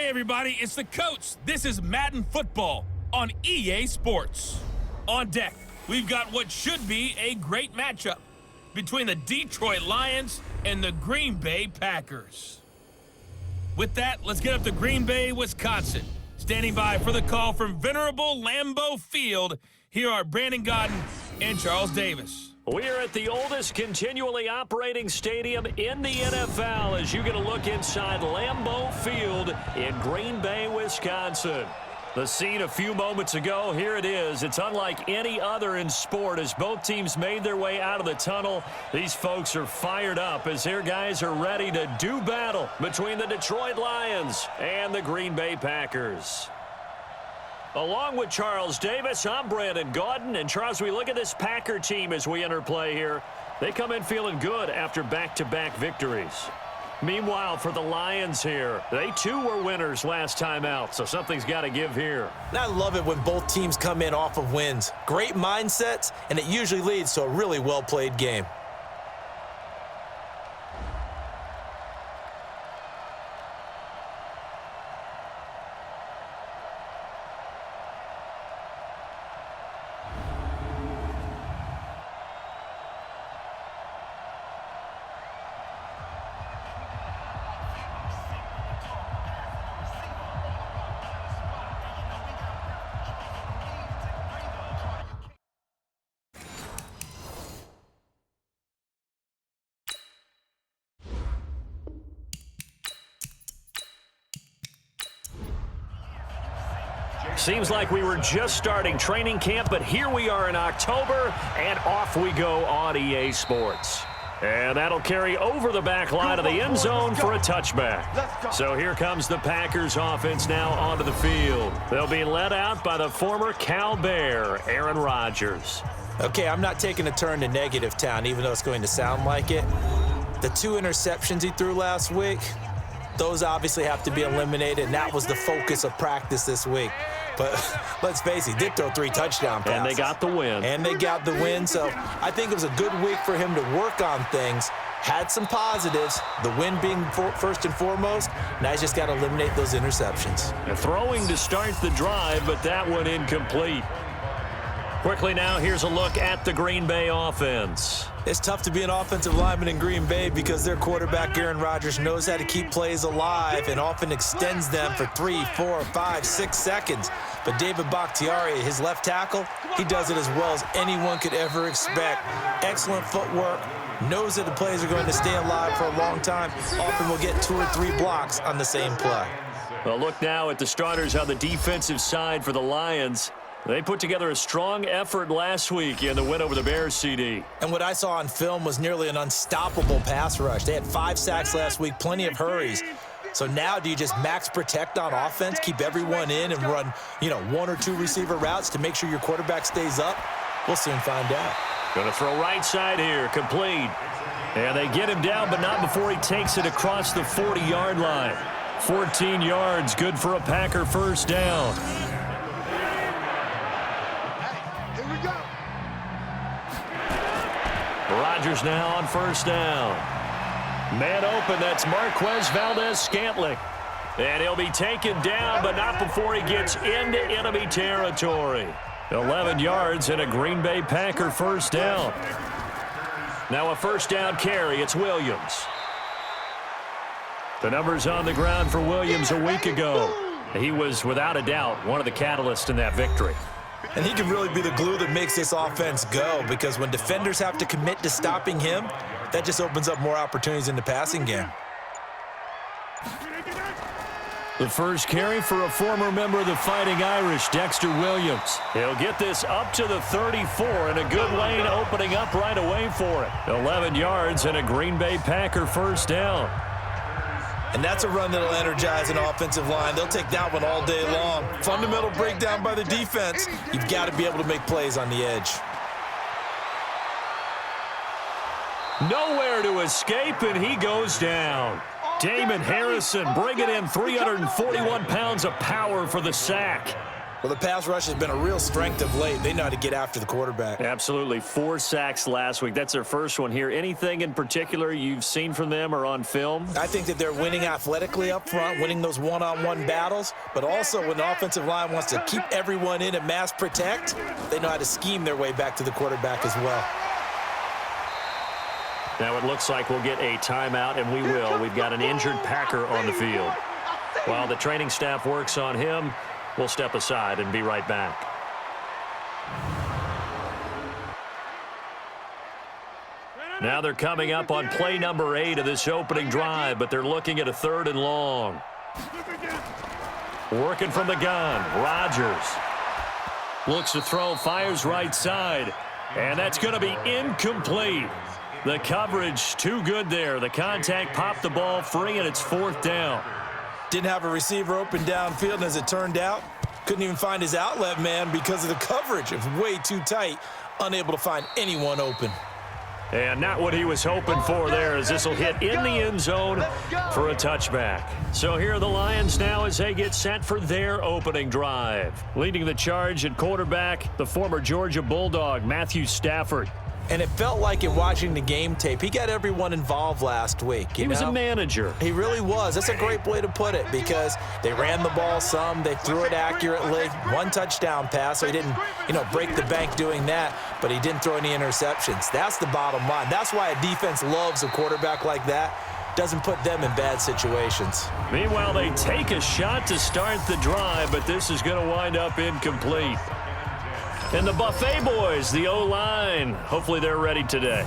Hey everybody, it's the coach. This is Madden Football on EA Sports. On deck, we've got what should be a great matchup between the Detroit Lions and the Green Bay Packers. With that, let's get up to Green Bay, Wisconsin. Standing by for the call from venerable Lambeau Field, here are Brandon Gaudin and Charles Davis. We're at the oldest continually operating stadium in the NFL as you get a look inside Lambeau Field in Green Bay, Wisconsin. The scene a few moments ago, here it is. It's unlike any other in sport as both teams made their way out of the tunnel. These folks are fired up as their guys are ready to do battle between the Detroit Lions and the Green Bay Packers. Along with Charles Davis, I'm Brandon Gaudin. And Charles, we look at this Packer team as we enter play here. They come in feeling good after back-to-back victories. Meanwhile, for the Lions here, they too were winners last time out, so something's got to give here. And I love it when both teams come in off of wins. Great mindsets, and it usually leads to a really well-played game. Seems like we were just starting training camp, but here we are in October, and off we go on EA Sports. And that'll carry over the back line of the end zone for a touchback. So here comes the Packers offense now onto the field. They'll be led out by the former Cal Bear, Aaron Rodgers. Okay, I'm not taking a turn to negative town, even though it's going to sound like it. The 2 interceptions he threw last week, those obviously have to be eliminated, and that was the focus of practice this week. But let's face it, he did throw 3 touchdown passes. And they got the win. And they got the win, so I think it was a good week for him to work on things. Had some positives, the win being first and foremost. Now he's just got to eliminate those interceptions. And throwing to start the drive, but that one incomplete. Quickly now, here's a look at the Green Bay offense. It's tough to be an offensive lineman in Green Bay because their quarterback, Aaron Rodgers, knows how to keep plays alive and often extends them for 3, 4, 5, 6 seconds. But David Bakhtiari, his left tackle, he does it as well as anyone could ever expect. Excellent footwork, knows that the plays are going to stay alive for a long time. Often will get 2 or 3 blocks on the same play. Well, look now at the starters on the defensive side for the Lions. They put together a strong effort last week in the win over the Bears, CD. And what I saw on film was nearly an unstoppable pass rush. They had 5 sacks last week, plenty of hurries. So now do you just max protect on offense, keep everyone in and run, 1 or 2 receiver routes to make sure your quarterback stays up? We'll soon find out. Going to throw right side here, complete. And they get him down, but not before he takes it across the 40-yard line. 14 yards, good for a Packer first down. Rodgers now on first down. Man open, that's Marquez Valdes-Scantling. And he'll be taken down, but not before he gets into enemy territory. 11 yards and a Green Bay Packer first down. Now a first down carry, it's Williams. The numbers on the ground for Williams a week ago. He was, without a doubt, one of the catalysts in that victory. And he can really be the glue that makes this offense go, because when defenders have to commit to stopping him, that just opens up more opportunities in the passing game. The first carry for a former member of the Fighting Irish, Dexter Williams. He'll get this up to the 34, and a good lane opening up right away for it. 11 yards and a Green Bay Packer first down. And that's a run that'll energize an offensive line. They'll take that one all day long. Fundamental breakdown by the defense. You've got to be able to make plays on the edge. Nowhere to escape, and he goes down. Damon Harrison bringing in 341 pounds of power for the sack. Well, the pass rush has been a real strength of late. They know how to get after the quarterback. Absolutely. 4 sacks last week. That's their first one here. Anything in particular you've seen from them or on film? I think that they're winning athletically up front, winning those one-on-one battles, but also when the offensive line wants to keep everyone in and mass protect, they know how to scheme their way back to the quarterback as well. Now it looks like we'll get a timeout, and we will. We've got an injured Packer on the field. While the training staff works on him, we'll step aside and be right back. Now they're coming up on play number 8 of this opening drive, but they're looking at a 3rd and long. Working from the gun, Rodgers. Looks to throw, fires right side, and that's going to be incomplete. The coverage too good there. The contact popped the ball free, and it's 4th down. Didn't have a receiver open downfield, and as it turned out, couldn't even find his outlet man because of the coverage. It was way too tight, unable to find anyone open. And not what he was hoping for there, as this will hit in the end zone for a touchback. So here are the Lions now as they get set for their opening drive. Leading the charge at quarterback, the former Georgia Bulldog, Matthew Stafford. And it felt like in watching the game tape, he got everyone involved last week. He was a manager. He really was. That's a great way to put it because they ran the ball some, they threw it accurately, 1 touchdown pass, so he didn't, break the bank doing that, but he didn't throw any interceptions. That's the bottom line. That's why a defense loves a quarterback like that. Doesn't put them in bad situations. Meanwhile, they take a shot to start the drive, but this is going to wind up incomplete. And the Buffet boys, the O-line, hopefully they're ready today.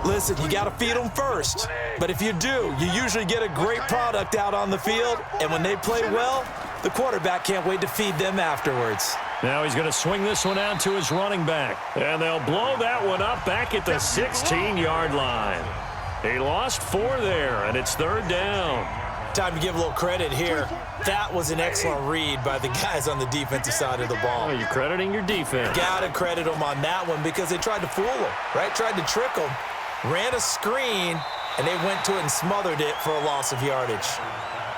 Listen, you got to feed them first. But if you do, you usually get a great product out on the field. And when they play well, the quarterback can't wait to feed them afterwards. Now he's going to swing this one out to his running back. And they'll blow that one up back at the 16-yard line. He lost 4 there, and it's 3rd down. Time to give a little credit here. That was an excellent read by the guys on the defensive side of the ball. Oh, you're crediting your defense. Got to credit them on that one because they tried to fool them, right? Tried to trick them, ran a screen, and they went to it and smothered it for a loss of yardage.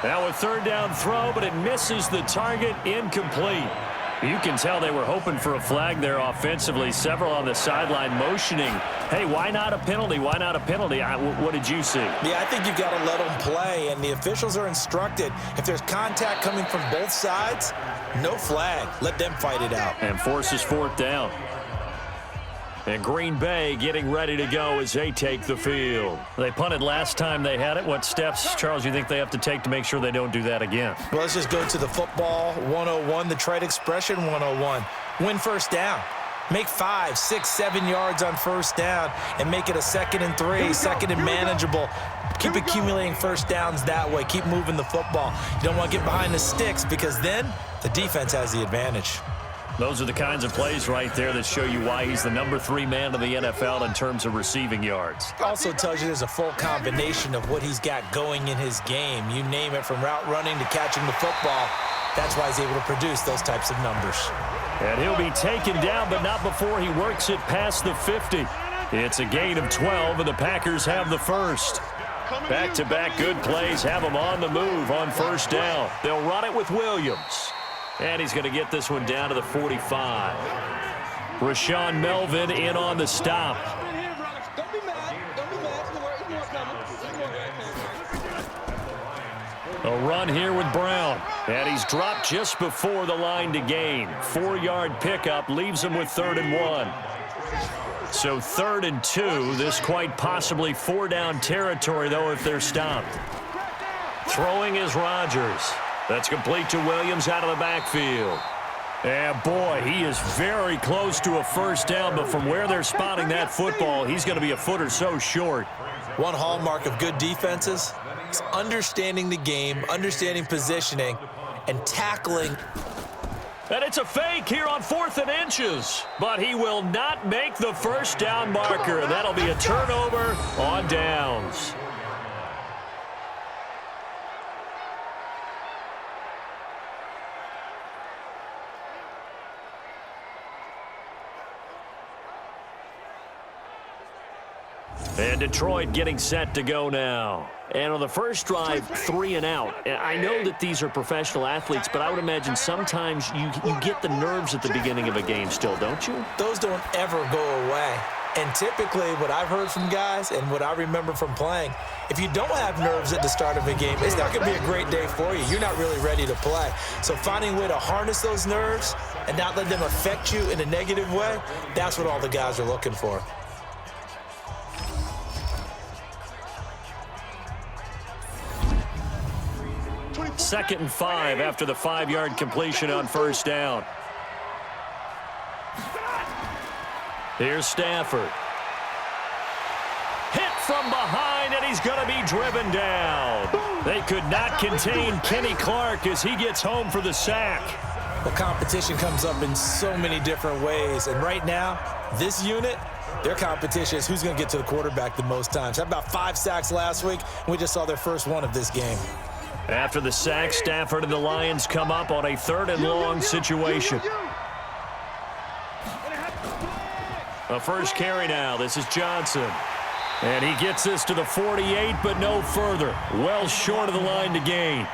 Now a 3rd down throw, but it misses the target, incomplete. You can tell they were hoping for a flag there offensively. Several on the sideline motioning. Hey, why not a penalty? Why not a penalty? What did you see? Yeah, I think you've got to let them play, and the officials are instructed. If there's contact coming from both sides, no flag. Let them fight it out. And forces 4th down. And Green Bay getting ready to go as they take the field. They punted last time they had it. What steps, Charles, you think they have to take to make sure they don't do that again? Well, let's just go to the football 101, the trade expression 101. Win first down. Make 5, 6, 7 yards on first down and make it a 2nd and 3, 2nd and manageable. Keep accumulating first downs that way. Keep moving the football. You don't want to get behind the sticks because then the defense has the advantage. Those are the kinds of plays right there that show you why he's the number 3 man of the NFL in terms of receiving yards. Also tells you there's a full combination of what he's got going in his game. You name it, from route running to catching the football. That's why he's able to produce those types of numbers. And he'll be taken down, but not before he works it past the 50. It's a gain of 12, and the Packers have the first. Back-to-back good plays have them on the move on first down. They'll run it with Williams. And he's going to get this one down to the 45. Rashaan Melvin in on the stop. A run here with Brown. And he's dropped just before the line to gain. 4-yard pickup leaves him with 3rd and 1. So 3rd and 2. This quite possibly 4-down territory, though, if they're stopped. Throwing is Rodgers. That's complete to Williams out of the backfield. And boy, he is very close to a first down, but from where they're spotting that football, he's going to be a foot or so short. One hallmark of good defenses is understanding the game, understanding positioning, and tackling. And it's a fake here on 4th and inches, but he will not make the first down marker, and that'll be a turnover on downs. And Detroit getting set to go now. And on the first drive, 3 and out. I know that these are professional athletes, but I would imagine sometimes you get the nerves at the beginning of a game still, don't you? Those don't ever go away. And typically what I've heard from guys and what I remember from playing, if you don't have nerves at the start of a game, it's not going to be a great day for you. You're not really ready to play. So finding a way to harness those nerves and not let them affect you in a negative way, that's what all the guys are looking for. Second and 5 after the 5-yard completion on first down. Here's Stafford. Hit from behind, and he's going to be driven down. They could not contain Kenny Clark as he gets home for the sack. Well, competition comes up in so many different ways. And right now, this unit, their competition is who's going to get to the quarterback the most times. Had about 5 sacks last week, and we just saw their first one of this game. After the sack, Stafford and the Lions come up on a 3rd and long situation. A first carry now. This is Johnson. And he gets this to the 48, but no further. Well short of the line to gain.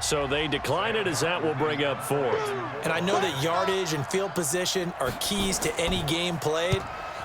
So they decline it as that will bring up 4th. And I know that yardage and field position are keys to any game played,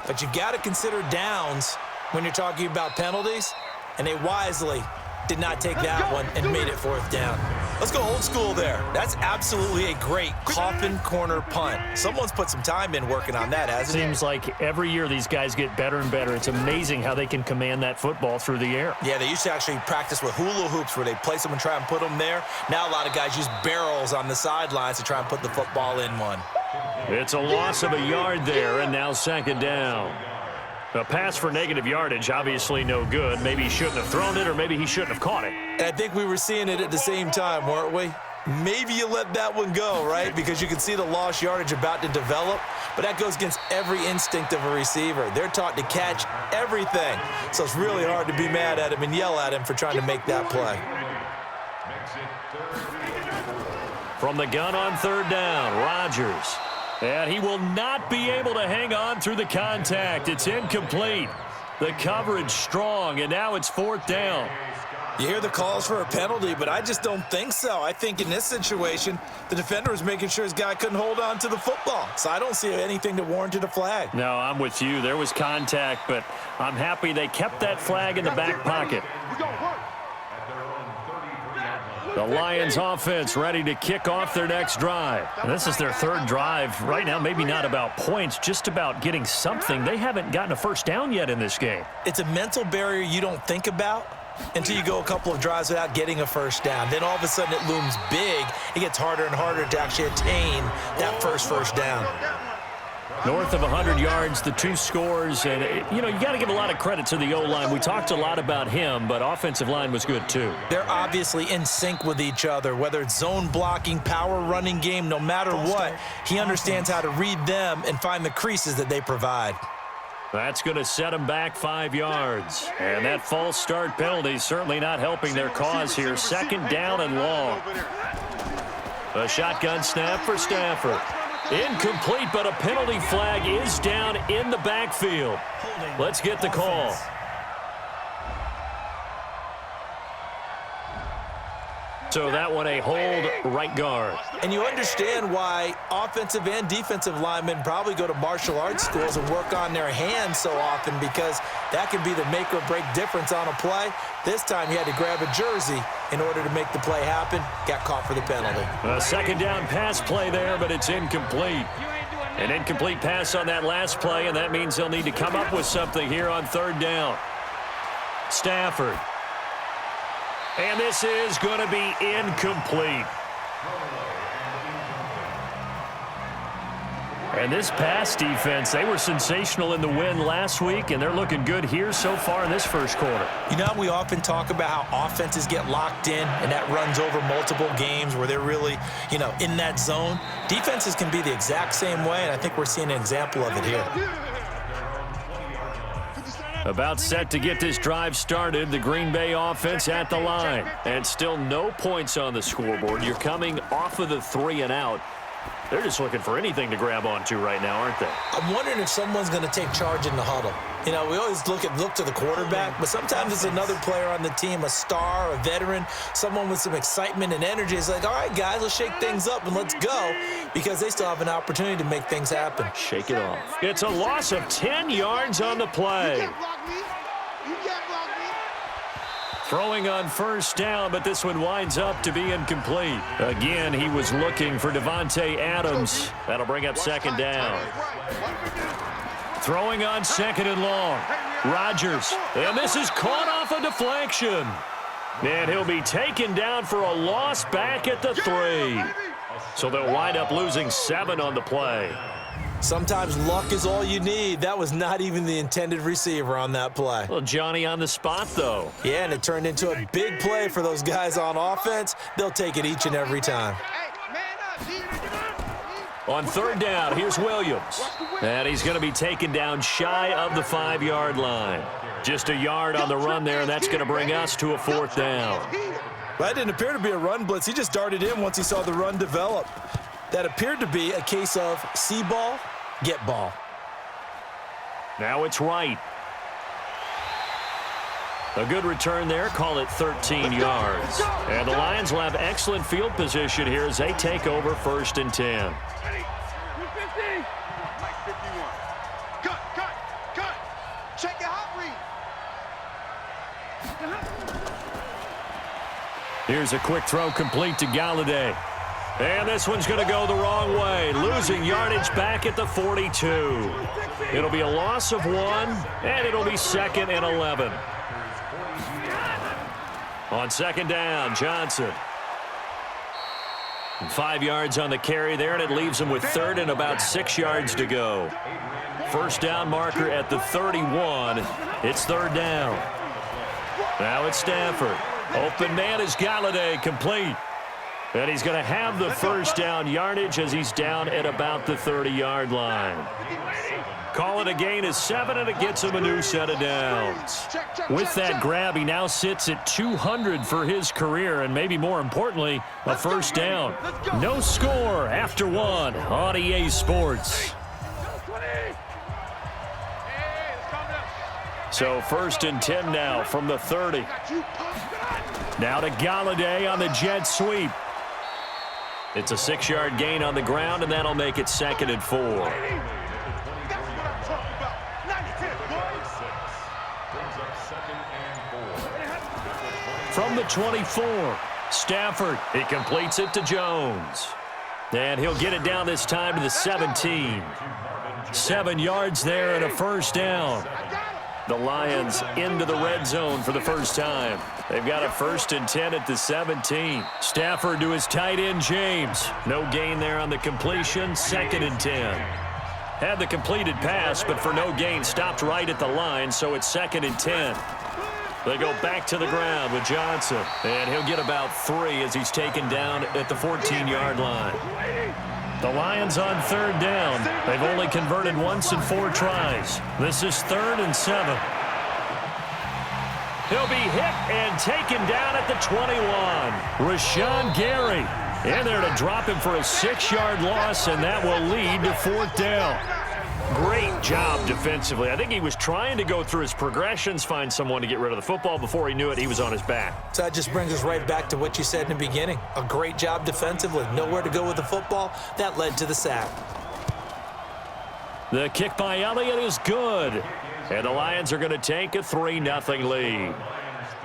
but you've got to consider downs when you're talking about penalties, and they wisely did not take that one and made it 4th down. Let's go old school there. That's absolutely a great coffin corner punt. Someone's put some time in working on that, hasn't it? Seems like every year these guys get better and better. It's amazing how they can command that football through the air. Yeah, they used to actually practice with hula hoops where they place them and try and put them there. Now a lot of guys use barrels on the sidelines to try and put the football in one. It's a loss of a yard there, and now 2nd down. A pass for negative yardage, obviously no good. Maybe he shouldn't have thrown it, or maybe he shouldn't have caught it. And I think we were seeing it at the same time, weren't we? Maybe you let that one go, right? Because you can see the lost yardage about to develop, but that goes against every instinct of a receiver. They're taught to catch everything, so it's really hard to be mad at him and yell at him for trying to make that play. From the gun on 3rd down, Rodgers. And he will not be able to hang on through the contact. It's incomplete. The coverage strong, and now it's 4th down. You hear the calls for a penalty, but I just don't think so. I think in this situation, the defender was making sure his guy couldn't hold on to the football. So I don't see anything that warranted a flag. No, I'm with you. There was contact, but I'm happy they kept that flag in the back pocket. The Lions offense ready to kick off their next drive. And this is their 3rd drive. Right now, maybe not about points, just about getting something. They haven't gotten a first down yet in this game. It's a mental barrier you don't think about until you go a couple of drives without getting a first down. Then all of a sudden it looms big. It gets harder and harder to actually attain that first down. North of 100 yards, the 2 scores. And, you got to give a lot of credit to the O-line. We talked a lot about him, but offensive line was good too. They're obviously in sync with each other, whether it's zone blocking, power running game, no matter what. He understands how to read them and find the creases that they provide. That's going to set them back 5 yards. And that false start penalty certainly not helping their cause here. 2nd down and long. A shotgun snap for Stafford. Incomplete, but a penalty flag is down in the backfield. Let's get the call. So that one a hold right guard. And you understand why offensive and defensive linemen probably go to martial arts schools and work on their hands so often, because that can be the make or break difference on a play. This time he had to grab a jersey in order to make the play happen. Got caught for the penalty. A 2nd down pass play there, but it's incomplete. An incomplete pass on that last play, and that means they'll need to come up with something here on 3rd down. Stafford. And this is going to be incomplete. And this pass defense, they were sensational in the win last week, and they're looking good here so far in this first quarter. You know, we often talk about how offenses get locked in, and that runs over multiple games where they're really, in that zone. Defenses can be the exact same way, and I think we're seeing an example of it here. About set to get this drive started, the Green Bay offense at the line. And still no points on the scoreboard. You're coming off of the 3 and out. They're just looking for anything to grab onto right now, aren't they? I'm wondering if someone's going to take charge in the huddle. You know, we always look to the quarterback, but sometimes it's another player on the team, a star, a veteran, someone with some excitement and energy. It's like, all right, guys, let's shake things up and let's go, because they still have an opportunity to make things happen. Shake it off. It's a loss of 10 yards on the play. You can't block me. You can't block me. Throwing on first down, but this one winds up to be incomplete. Again, he was looking for Davante Adams. That'll bring up second down. Throwing on second and long. Rodgers, and this is caught off a deflection. And he'll be taken down for a loss back at the 3. So they'll wind up losing 7 on the play. Sometimes luck is all you need. That was not even the intended receiver on that play. Well, Johnny on the spot, though. Yeah, and it turned into a big play for those guys on offense. They'll take it each and every time. On third down, here's Williams. And he's going to be taken down shy of the 5-yard line. Just a yard on the run there, and that's going to bring us to a fourth down. That didn't appear to be a run blitz. He just darted in once he saw the run develop. That appeared to be a case of see ball, get ball. Now it's right. A good return there, call it 13 yards. And the Lions will have excellent field position here as they take over first and 10. Check your hot read. Here's a quick throw complete to Galladay. And this one's going to go the wrong way, losing yardage back at the 42. It'll be a loss of 1, and it'll be second and 11. On second down, Johnson. 5 yards on the carry there, and it leaves him with third and about 6 yards to go. First down marker at the 31. It's third down. Now it's Stafford. Open man is Galladay, complete. And he's going to have the first down yardage as he's down at about the 30-yard line. Call it a gain of 7, and it gets him a new set of downs. With that grab, he now sits at 200 for his career, and maybe more importantly, a first down. No score after 1 on EA Sports. So first and 10 now from the 30. Now to Galladay on the jet sweep. It's a 6-yard gain on the ground, and that'll make it second and 4. From the 24, Stafford. He completes it to Jones. And he'll get it down this time to the 17. 7 yards there and a first down. The Lions into the red zone for the first time. They've got a first and 10 at the 17. Stafford to his tight end, James. No gain there on the completion. Second and 10. Had the completed pass, but for no gain, stopped right at the line, so it's second and 10. They go back to the ground with Johnson, and he'll get about 3 as he's taken down at the 14-yard line. The Lions on third down. They've only converted once in 4 tries. This is third and 7. He'll be hit and taken down at the 21. Rashawn Gary in there to drop him for a 6-yard loss, and that will lead to fourth down. Great job defensively. I think he was trying to go through his progressions, find someone to get rid of the football. Before he knew it, he was on his back. So that just brings us right back to what you said in the beginning. A great job defensively. Nowhere to go with the football. That led to the sack. The kick by Elliott is good. And the Lions are going to take a 3-0 lead.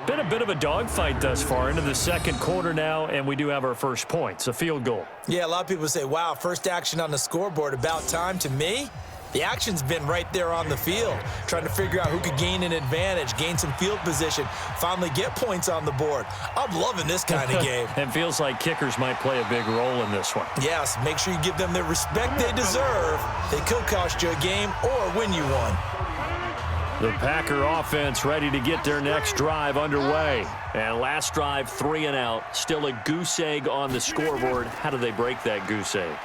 Been a bit of a dogfight thus far into the second quarter now, and we do have our first points, a field goal. Yeah, a lot of people say, wow, first action on the scoreboard, about time. To me, the action's been right there on the field, trying to figure out who could gain an advantage, gain some field position, finally get points on the board. I'm loving this kind of game. It feels like kickers might play a big role in this one. Yes, make sure you give them the respect they deserve. They could cost you a game or win you one. The Packer offense ready to get their next drive underway. And last drive, 3 and out. Still a goose egg on the scoreboard. How do they break that goose egg?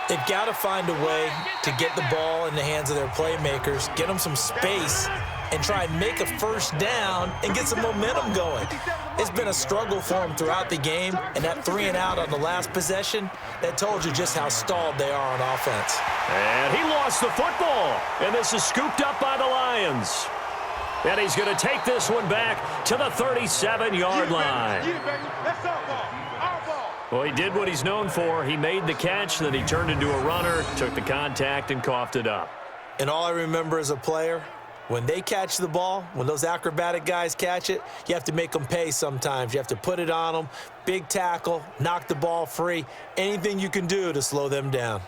They've got to find a way to get the ball in the hands of their playmakers, get them some space, and try and make a first down and get some momentum going. It's been a struggle for them throughout the game, and that 3-and-out on the last possession, that told you just how stalled they are on offense. And he lost the football, and this is scooped up by the Lions. And he's going to take this one back to the 37-yard line. That's our ball. Our ball. Well, he did what he's known for. He made the catch, then he turned into a runner, took the contact, and coughed it up. And all I remember as a player, when they catch the ball, when those acrobatic guys catch it, you have to make them pay sometimes. You have to put it on them, big tackle, knock the ball free, anything you can do to slow them down.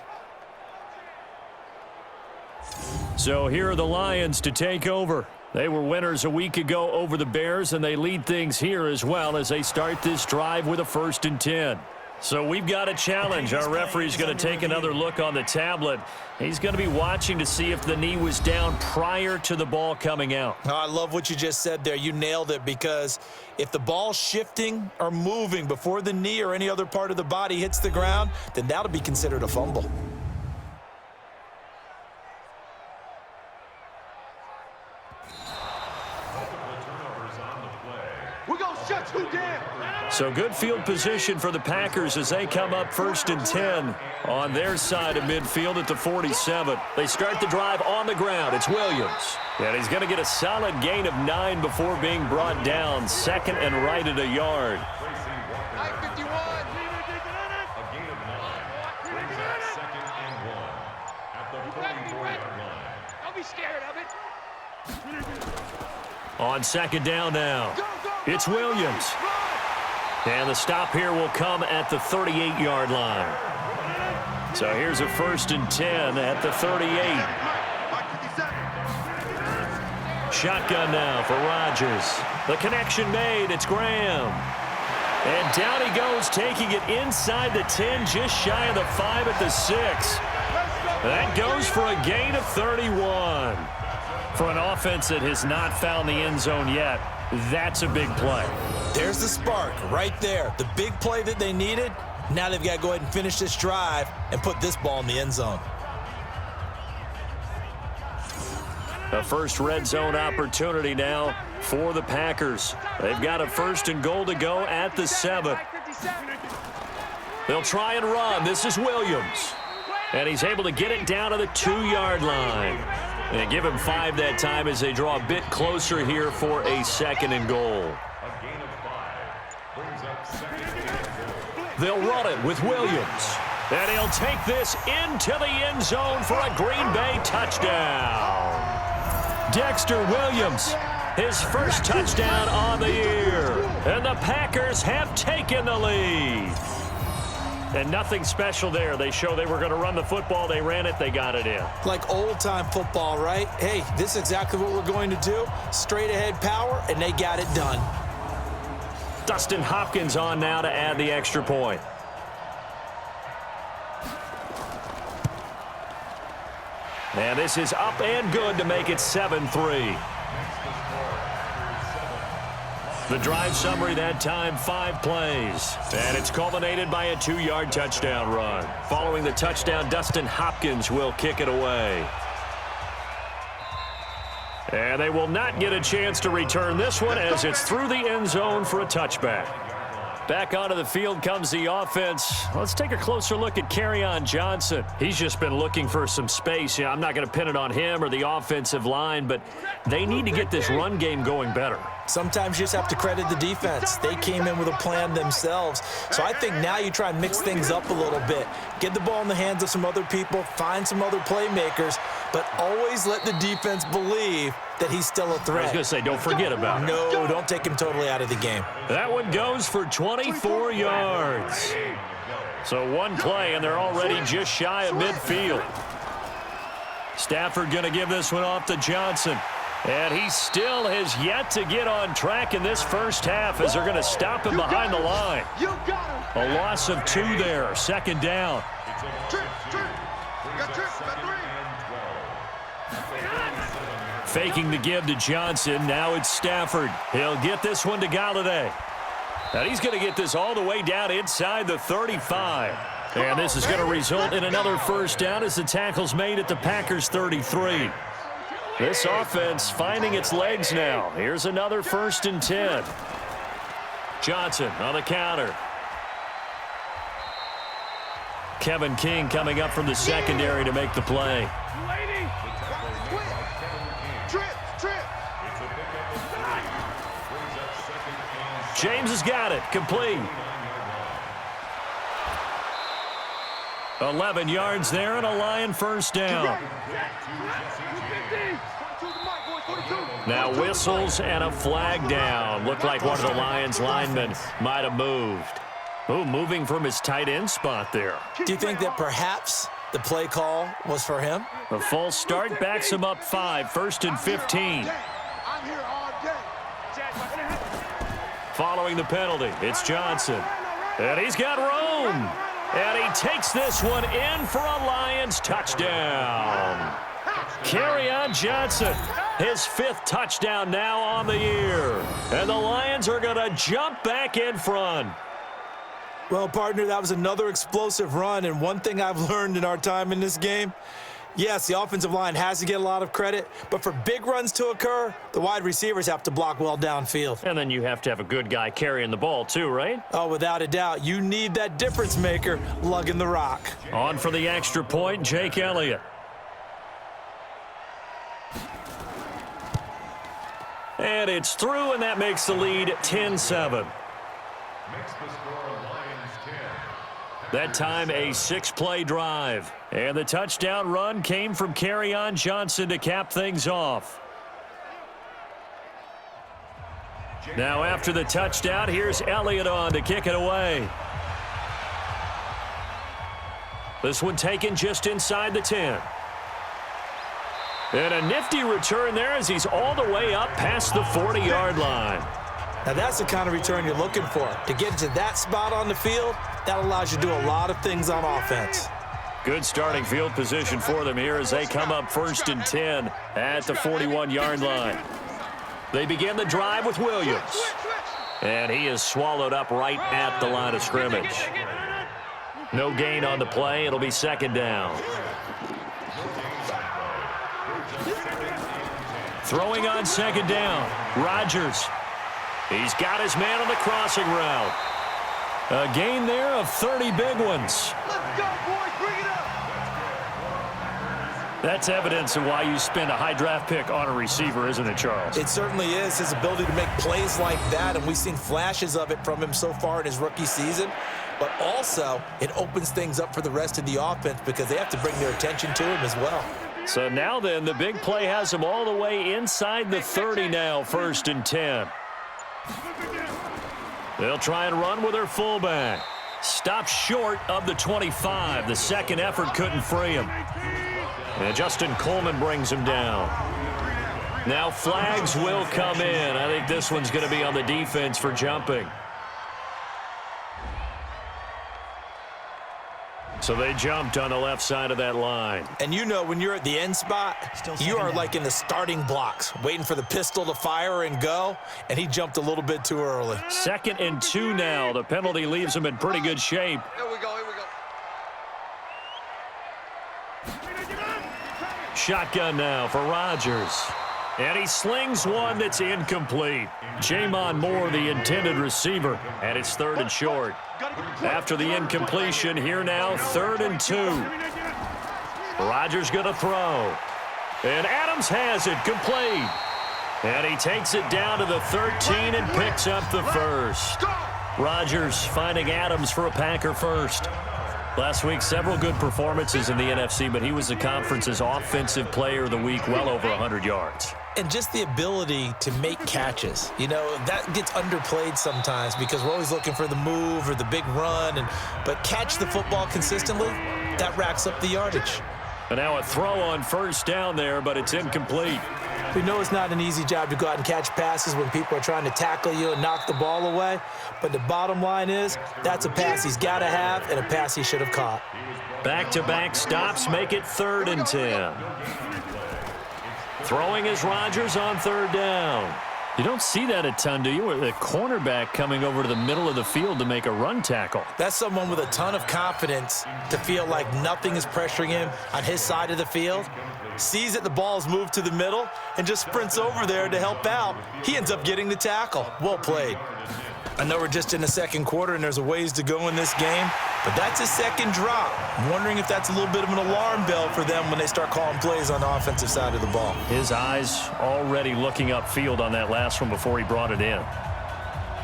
So here are the Lions to take over. They were winners a week ago over the Bears, and they lead things here as well as they start this drive with a 1st and 10. So we've got a challenge. Our referee's going to take another look on the tablet. He's going to be watching to see if the knee was down prior to the ball coming out. Oh, I love what you just said there. You nailed it, because if the ball's shifting or moving before the knee or any other part of the body hits the ground, then that'll be considered a fumble. We're going to shut you down. So good field position for the Packers as they come up 1st and 10 on their side of midfield at the 47. They start the drive on the ground. It's Williams. And he's going to get a solid gain of 9 before being brought down. 2nd and right at a yard. Don't be scared of it. On 2nd down now, it's Williams. And the stop here will come at the 38-yard line. So here's a 1st and 10 at the 38. Shotgun now for Rodgers. The connection made. It's Graham. And down he goes, taking it inside the 10, just shy of the 5 at the 6. That goes for a gain of 31. For an offense that has not found the end zone yet, that's a big play. There's the spark right there. The big play that they needed. Now they've got to go ahead and finish this drive and put this ball in the end zone. A first red zone opportunity now for the Packers. They've got a 1st and goal to go at the 7. They'll try and run. This is Williams. And he's able to get it down to the 2-yard line. And they give him 5 that time as they draw a bit closer here for a 2nd and goal. They'll run it with Williams. And he'll take this into the end zone for a Green Bay touchdown. Dexter Williams, his first touchdown on the year. And the Packers have taken the lead. And nothing special there. They show they were going to run the football. They ran it. They got it in. Like old-time football, right? Hey, this is exactly what we're going to do. Straight-ahead power, and they got it done. Dustin Hopkins on now to add the extra point. And this is up and good to make it 7-3. The drive summary that time, 5 plays. And it's culminated by a 2-yard touchdown run. Following the touchdown, Dustin Hopkins will kick it away. And they will not get a chance to return this one as it's through the end zone for a touchback. Back onto the field comes the offense. Let's take a closer look at Kerryon Johnson. He's just been looking for some space. I'm not going to pin it on him or the offensive line, but they need to get this run game going better. Sometimes you just have to credit the defense. They came in with a plan themselves. So I think now you try and mix things up a little bit. Get the ball in the hands of some other people, find some other playmakers, but always let the defense believe that he's still a threat. I was going to say, don't forget about it. No, don't take him totally out of the game. That one goes for 24 yards. So one play, and they're already just shy of midfield. Stafford going to give this one off to Johnson. And he still has yet to get on track in this first half as they're going to stop him behind the line. A loss of 2 there, 2nd down. Faking the give to Johnson. Now it's Stafford. He'll get this one to Galladay. And he's going to get this all the way down inside the 35. And this is going to result in another first down as the tackle's made at the Packers 33. This offense finding its legs now. Here's another 1st and 10. Johnson on the counter. Kevin King coming up from the secondary to make the play. James has got it. Complete. 11 yards there and a Lion 1st down. Now whistles and a flag down. Looked like one of the Lions linemen might have moved. Ooh, moving from his tight end spot there. Do you think that perhaps the play call was for him? The false start backs him up 5, 1st and 15. Following the penalty, it's Johnson. And he's got room. And he takes this one in for a Lions touchdown. Kerryon Johnson, his 5th touchdown now on the year. And the Lions are going to jump back in front. Well, partner, that was another explosive run. And one thing I've learned in our time in this game, yes, the offensive line has to get a lot of credit, but for big runs to occur, the wide receivers have to block well downfield. And then you have to have a good guy carrying the ball too, right? Oh, without a doubt. You need that difference maker lugging the rock. On for the extra point, Jake Elliott. And it's through, and that makes the lead 10-7. That time a 6-play drive. And the touchdown run came from Kerryon Johnson to cap things off. Now after the touchdown, here's Elliott on to kick it away. This one taken just inside the 10. And a nifty return there as he's all the way up past the 40-yard line. Now that's the kind of return you're looking for. To get to that spot on the field, that allows you to do a lot of things on offense. Good starting field position for them here as they come up 1st and 10 at the 41-yard line. They begin the drive with Williams. And he is swallowed up right at the line of scrimmage. No gain on the play. It'll be 2nd down. Throwing on 2nd down, Rodgers. He's got his man on the crossing route. A gain there of 30 big ones. Let's go, boys. Bring it up. That's evidence of why you spend a high draft pick on a receiver, isn't it, Charles? It certainly is, his ability to make plays like that, and we've seen flashes of it from him so far in his rookie season. But also, it opens things up for the rest of the offense because they have to bring their attention to him as well. So now then, the big play has him all the way inside the 30 now, 1st and 10. They'll try and run with their fullback. Stopped short of the 25. The second effort couldn't free him. And Justin Coleman brings him down. Now flags will come in. I think this one's going to be on the defense for jumping. So they jumped on the left side of that line. And you know when you're at the end spot, you are like in the starting blocks, waiting for the pistol to fire and go, and he jumped a little bit too early. 2nd and 2 now. The penalty leaves him in pretty good shape. Here we go. Shotgun now for Rodgers. And he slings one that's incomplete. J'Mon Moore, the intended receiver, and it's 3rd and short. After the incompletion, here now, 3rd and 2. Rodgers going to throw. And Adams has it, complete. And he takes it down to the 13 and picks up the 1st. Rodgers finding Adams for a Packer first. Last week, several good performances in the NFC, but he was the conference's offensive player of the week, well over 100 yards. And just the ability to make catches. You know, that gets underplayed sometimes because we're always looking for the move or the big run. But catch the football consistently, that racks up the yardage. And now a throw on 1st down there, but it's incomplete. We know it's not an easy job to go out and catch passes when people are trying to tackle you and knock the ball away. But the bottom line is, that's a pass he's got to have and a pass he should have caught. Back-to-back stops make it 3rd and 10. Throwing is Rodgers on 3rd down. You don't see that a ton, do you? With a cornerback coming over to the middle of the field to make a run tackle. That's someone with a ton of confidence to feel like nothing is pressuring him on his side of the field. Sees that the ball is moved to the middle and just sprints over there to help out. He ends up getting the tackle. Well played. I know we're just in the second quarter and there's a ways to go in this game, but that's a second drop. I'm wondering if that's a little bit of an alarm bell for them when they start calling plays on the offensive side of the ball. His eyes already looking upfield on that last one before he brought it in.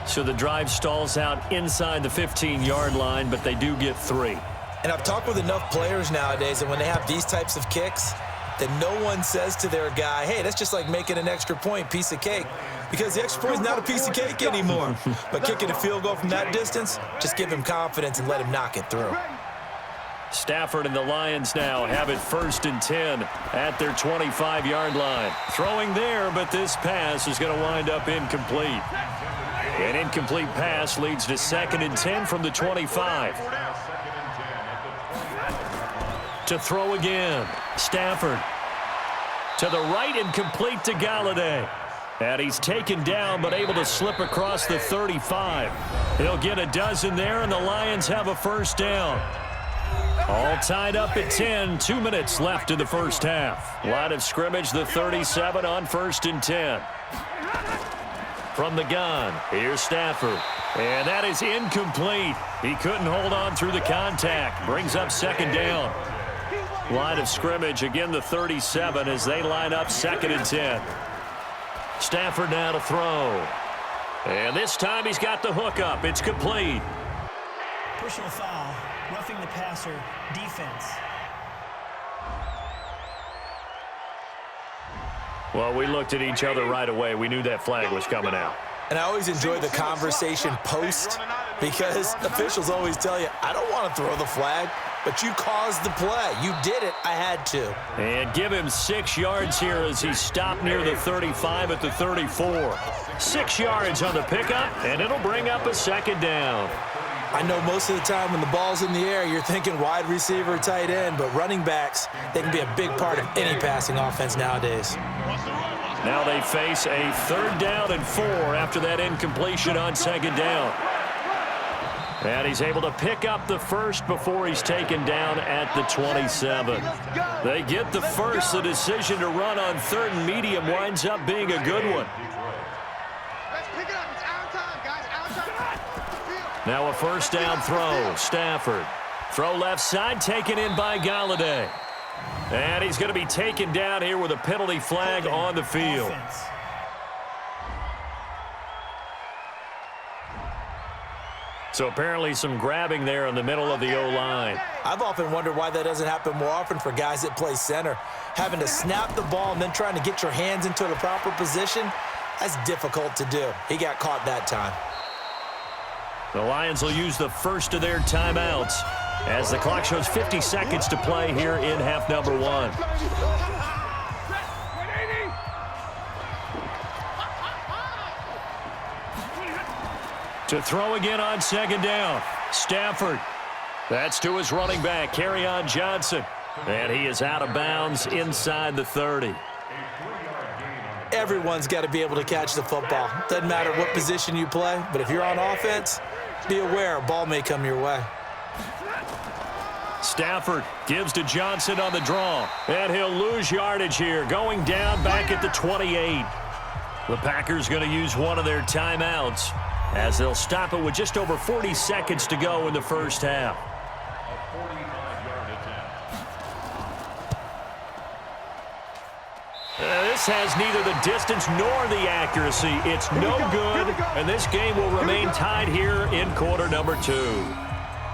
So the drive stalls out inside the 15-yard line, but they do get 3. And I've talked with enough players nowadays that when they have these types of kicks, that no one says to their guy, hey, that's just like making an extra point, piece of cake. Because the extra point is not a piece of cake anymore. But kicking a field goal from that distance, just give him confidence and let him knock it through. Stafford and the Lions now have it 1st and 10 at their 25-yard line. Throwing there, but this pass is going to wind up incomplete. An incomplete pass leads to 2nd and 10 from the 25. To throw again. Stafford. To the right and complete to Galladay. And he's taken down but able to slip across the 35. He'll get a dozen there, and the Lions have a 1st down. All tied up at 10. 2 minutes left in the first half. Line of scrimmage, the 37 on 1st and 10. From the gun, here's Stafford. And that is incomplete. He couldn't hold on through the contact. Brings up 2nd down. Line of scrimmage, again the 37 as they line up 2nd and 10. Stafford now to throw. And this time he's got the hook up. It's complete. Personal foul, roughing the passer, defense. Well, we looked at each other right away. We knew that flag was coming out. And I always enjoy the conversation post because officials always tell you, I don't want to throw the flag, but you caused the play. You did it. I had to. And give him 6 yards here as he stopped near the 35 at the 34. 6 yards on the pickup, and it'll bring up a 2nd down. I know most of the time when the ball's in the air, you're thinking wide receiver, tight end, but running backs, they can be a big part of any passing offense nowadays. Now they face a 3rd down and 4 after that incompletion on 2nd down. And he's able to pick up the 1st before he's taken down at the 27. They get the 1st. The decision to run on 3rd and medium winds up being a good one. Now a 1st down throw. Stafford. Throw left side, taken in by Galladay. And he's going to be taken down here with a penalty flag on the field. So apparently some grabbing there in the middle of the O-line. I've often wondered why that doesn't happen more often for guys that play center. Having to snap the ball and then trying to get your hands into the proper position, that's difficult to do. He got caught that time. The Lions will use the 1st of their timeouts as the clock shows 50 seconds to play here in half number 1. To throw again on 2nd down. Stafford. That's to his running back, Kerryon Johnson. And he is out of bounds inside the 30. Everyone's got to be able to catch the football. Doesn't matter what position you play, but if you're on offense, be aware a ball may come your way. Stafford gives to Johnson on the draw. And he'll lose yardage here, going down back at the 28. The Packers going to use one of their timeouts as they'll stop it with just over 40 seconds to go in the first half. This has neither the distance nor the accuracy. It's no good, and this game will remain tied here in quarter number 2.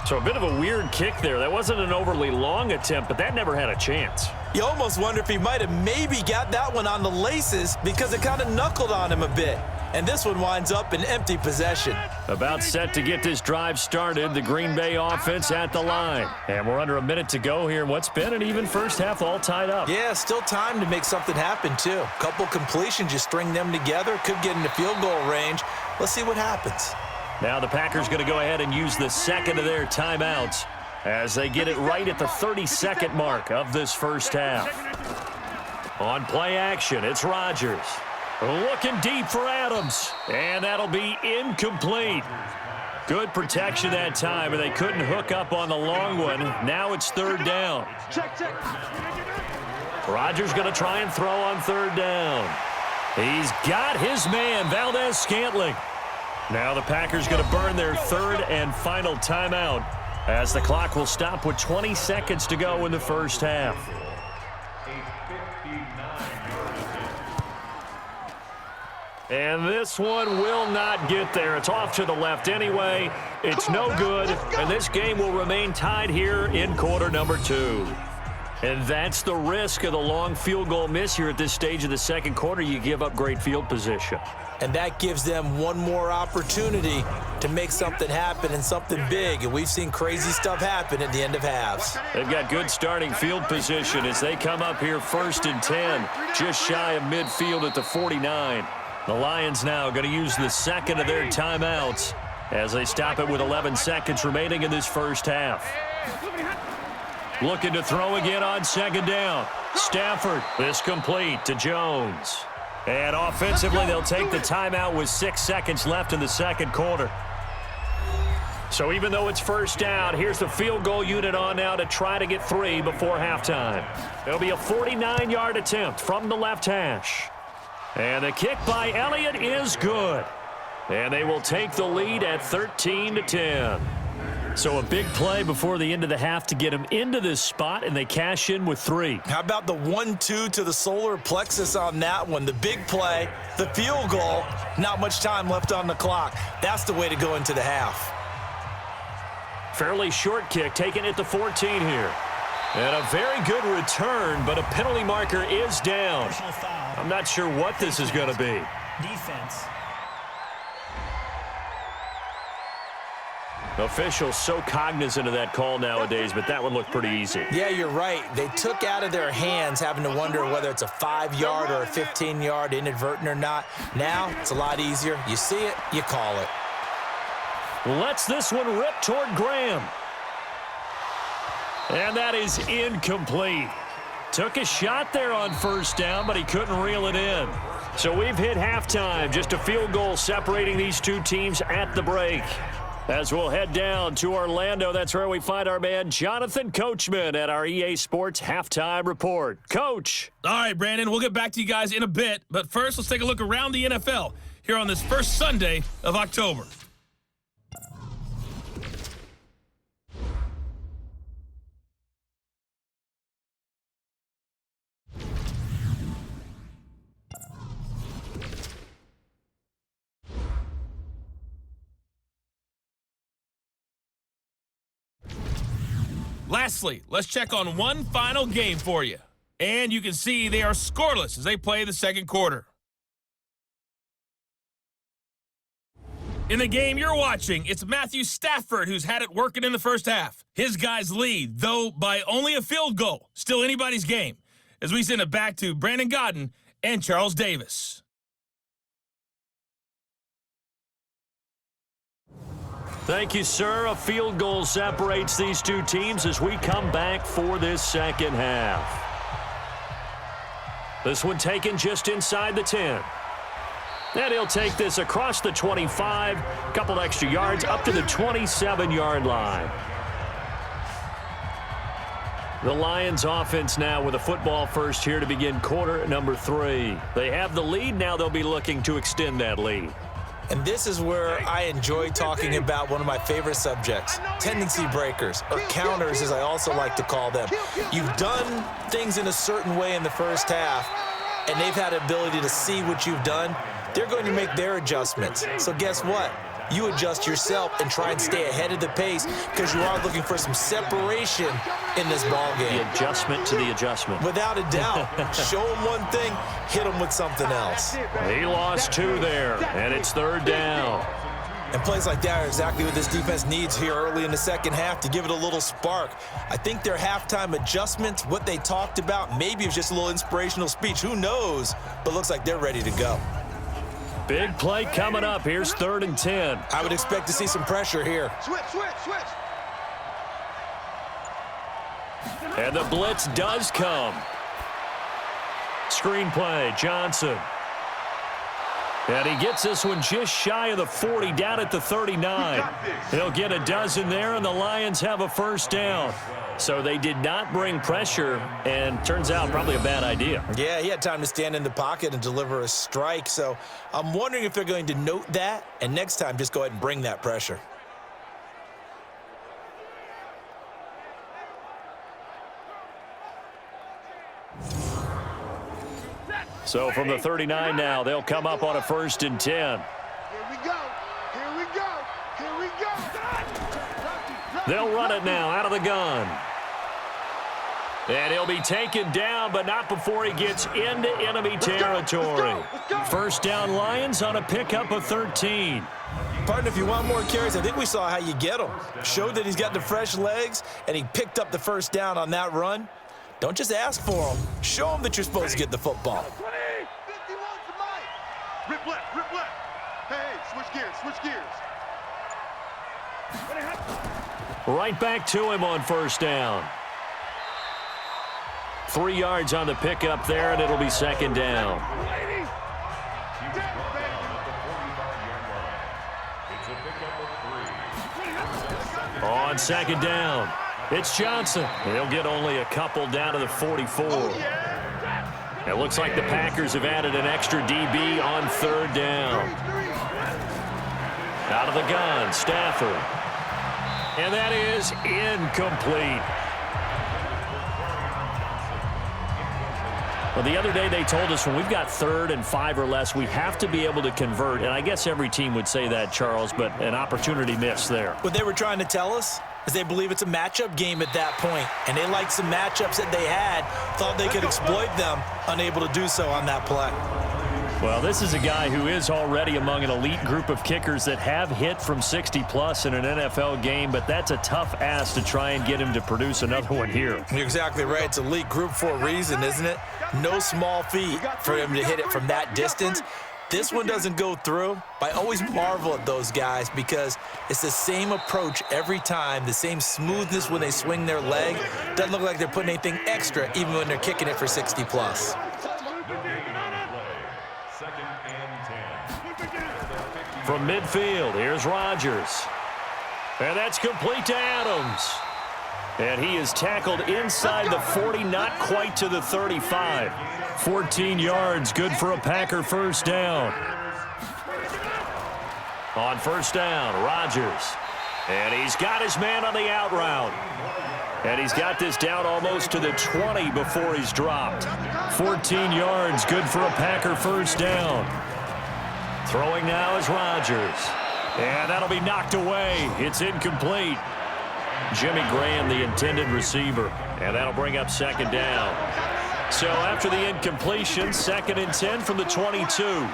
So a bit of a weird kick there. That wasn't an overly long attempt, but that never had a chance. You almost wonder if he might have maybe got that one on the laces because it kind of knuckled on him a bit. And this one winds up in empty possession. About set to get this drive started, the Green Bay offense at the line. And we're under a minute to go here in what's been an even first half, all tied up. Yeah, still time to make something happen, too. Couple completions, you string them together, could get into field goal range. Let's see what happens. Now the Packers going to go ahead and use the 2nd of their timeouts as they get it right at the 30-second mark of this first half. On play action, it's Rodgers. Looking deep for Adams, and that'll be incomplete. Good protection that time, and they couldn't hook up on the long one. Now it's third down. Check. Rodgers going to try and throw on third down. He's got his man, Valdez-Scantling. Now the Packers going to burn their third and final timeout as the clock will stop with 20 seconds to go in the first half. And this one will not get there. It's off to the left anyway. It's no good, and this game will remain tied here in quarter number 2. And that's the risk of the long field goal miss here at this stage of the second quarter. You give up great field position. And that gives them one more opportunity to make something happen and something big. And we've seen crazy stuff happen at the end of halves. They've got good starting field position as they come up here first and 10, just shy of midfield at the 49. The Lions now going to use the second of their timeouts as they stop it with 11 seconds remaining in this first half. Looking to throw again on second down. Stafford, this complete to Jones. And offensively, they'll take the timeout with 6 seconds left in the second quarter. So even though it's first down, here's the field goal unit on now to try to get 3 before halftime. It'll be a 49-yard attempt from the left hash. And the kick by Elliott is good. And they will take the lead at 13-10. So a big play before the end of the half to get them into this spot, and they cash in with 3. How about the 1-2 to the solar plexus on that one? The big play, the field goal, not much time left on the clock. That's the way to go into the half. Fairly short kick taken at the 14 here. And a very good return, but a penalty marker is down. I'm not sure what this is going to be. Defense. Officials so cognizant of that call nowadays, but that one looked pretty easy. Yeah, you're right. They took out of their hands having to wonder whether it's a 5-yard or a 15-yard inadvertent or not. Now it's a lot easier. You see it, you call it. Lets this one rip toward Graham. And that is incomplete. Took a shot there on first down, but he couldn't reel it in. So we've hit halftime. Just a field goal separating these two teams at the break. As we'll head down to Orlando, that's where we find our man Jonathan Coachman at our EA Sports Halftime Report. Coach. All right, Brandon, we'll get back to you guys in a bit. But first, let's take a look around the NFL here on this first Sunday of October. Lastly, let's check on one final game for you. And you can see they are scoreless as they play the second quarter. In the game you're watching, it's Matthew Stafford who's had it working in the first half. His guys lead, though by only a field goal. Still anybody's game. As we send it back to Brandon Godden and Charles Davis. Thank you, sir. A field goal separates these two teams as we come back for this second half. This one taken just inside the 10. And he'll take this across the 25, a couple extra yards up to the 27-yard line. The Lions offense now with a football first here to begin quarter number 3. They have the lead. Now they'll be looking to extend that lead. And this is where I enjoy talking about one of my favorite subjects, tendency breakers, or counters as I also like to call them. You've done things in a certain way in the first half, and they've had the ability to see what you've done. They're going to make their adjustments. So guess what? You adjust yourself and try and stay ahead of the pace because you are looking for some separation in this ball game. The adjustment to the adjustment. Without a doubt. Show them one thing, hit them with something else. He lost 2 there, and it's third down. And plays like that are exactly what this defense needs here early in the second half to give it a little spark. I think their halftime adjustments, what they talked about, maybe it was just a little inspirational speech. Who knows? But looks like they're ready to go. Big play coming up. Here's 3rd and 10. I would expect to see some pressure here. Switch. And the blitz does come. Screen play, Johnson. And he gets this one just shy of the 40, down at the 39. He'll get a dozen there, and the Lions have a first down. So they did not bring pressure, and turns out probably a bad idea. Yeah, he had time to stand in the pocket and deliver a strike. So I'm wondering if they're going to note that, and next time just go ahead and bring that pressure. So from the 39 now, they'll come up on a 1st and 10. Here we go. Here we go. Here we go. They'll run it now out of the gun. And he'll be taken down, but not before he gets into enemy territory. Let's go. First down Lions on a pickup of 13. Partner, if you want more carries, I think we saw how you get him. Showed that he's got the fresh legs, and he picked up the first down on that run. Don't just ask for him. Show him that you're supposed to get the football. 50 wants the mic. Rip left, rip left. Hey, switch gears, switch gears. Right back to him on first down. 3 yards on the pickup there, and it'll be second down. On second down, it's Johnson. He'll get only a couple down to the 44. It looks like the Packers have added an extra DB on third down. Out of the gun, Stafford. And that is incomplete. Well, the other day they told us when we've got 3rd and 5 or less, we have to be able to convert. And I guess every team would say that, Charles, but an opportunity missed there. What they were trying to tell us is they believe it's a matchup game at that point, and they liked some matchups that they had, thought they could exploit them, unable to do so on that play. Well, this is a guy who is already among an elite group of kickers that have hit from 60-plus in an NFL game, but that's a tough ask to try and get him to produce another one here. You're exactly right. It's elite group for a reason, isn't it? No small feat for him to hit it from that distance. This one doesn't go through. I always marvel at those guys because it's the same approach every time, the same smoothness when they swing their leg. Doesn't look like they're putting anything extra even when they're kicking it for 60-plus. From midfield, here's Rodgers. And that's complete to Adams. And he is tackled inside the 40, not quite to the 35. 14 yards, good for a Packer first down. On first down, Rodgers. And he's got his man on the out route. And he's got this down almost to the 20 before he's dropped. 14 yards, good for a Packer first down. Throwing now is Rodgers. And that'll be knocked away. It's incomplete. Jimmy Graham, the intended receiver. And that'll bring up second down. So after the incompletion, 2nd and 10 from the 22.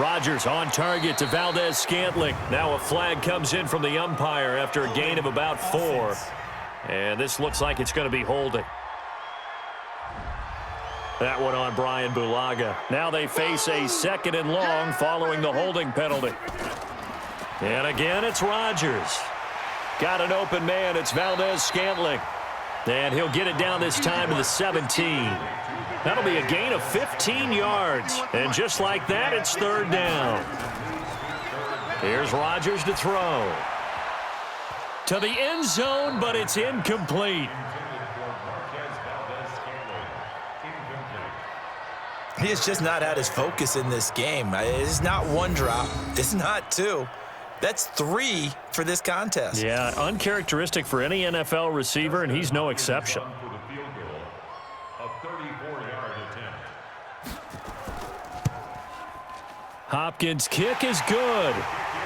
Rodgers on target to Valdez-Scantling. Now a flag comes in from the umpire after a gain of about 4. And this looks like it's going to be holding. That one on Brian Bulaga. Now they face a 2nd and long following the holding penalty. And again, it's Rodgers. Got an open man. It's Valdez-Scantling. And he'll get it down this time to the 17. That'll be a gain of 15 yards. And just like that, it's third down. Here's Rodgers to throw. To the end zone, but it's incomplete. He has just not had his focus in this game. It's not one drop. It's not 2. That's 3 for this contest. Yeah, uncharacteristic for any NFL receiver, and he's no exception. Hopkins' kick is good,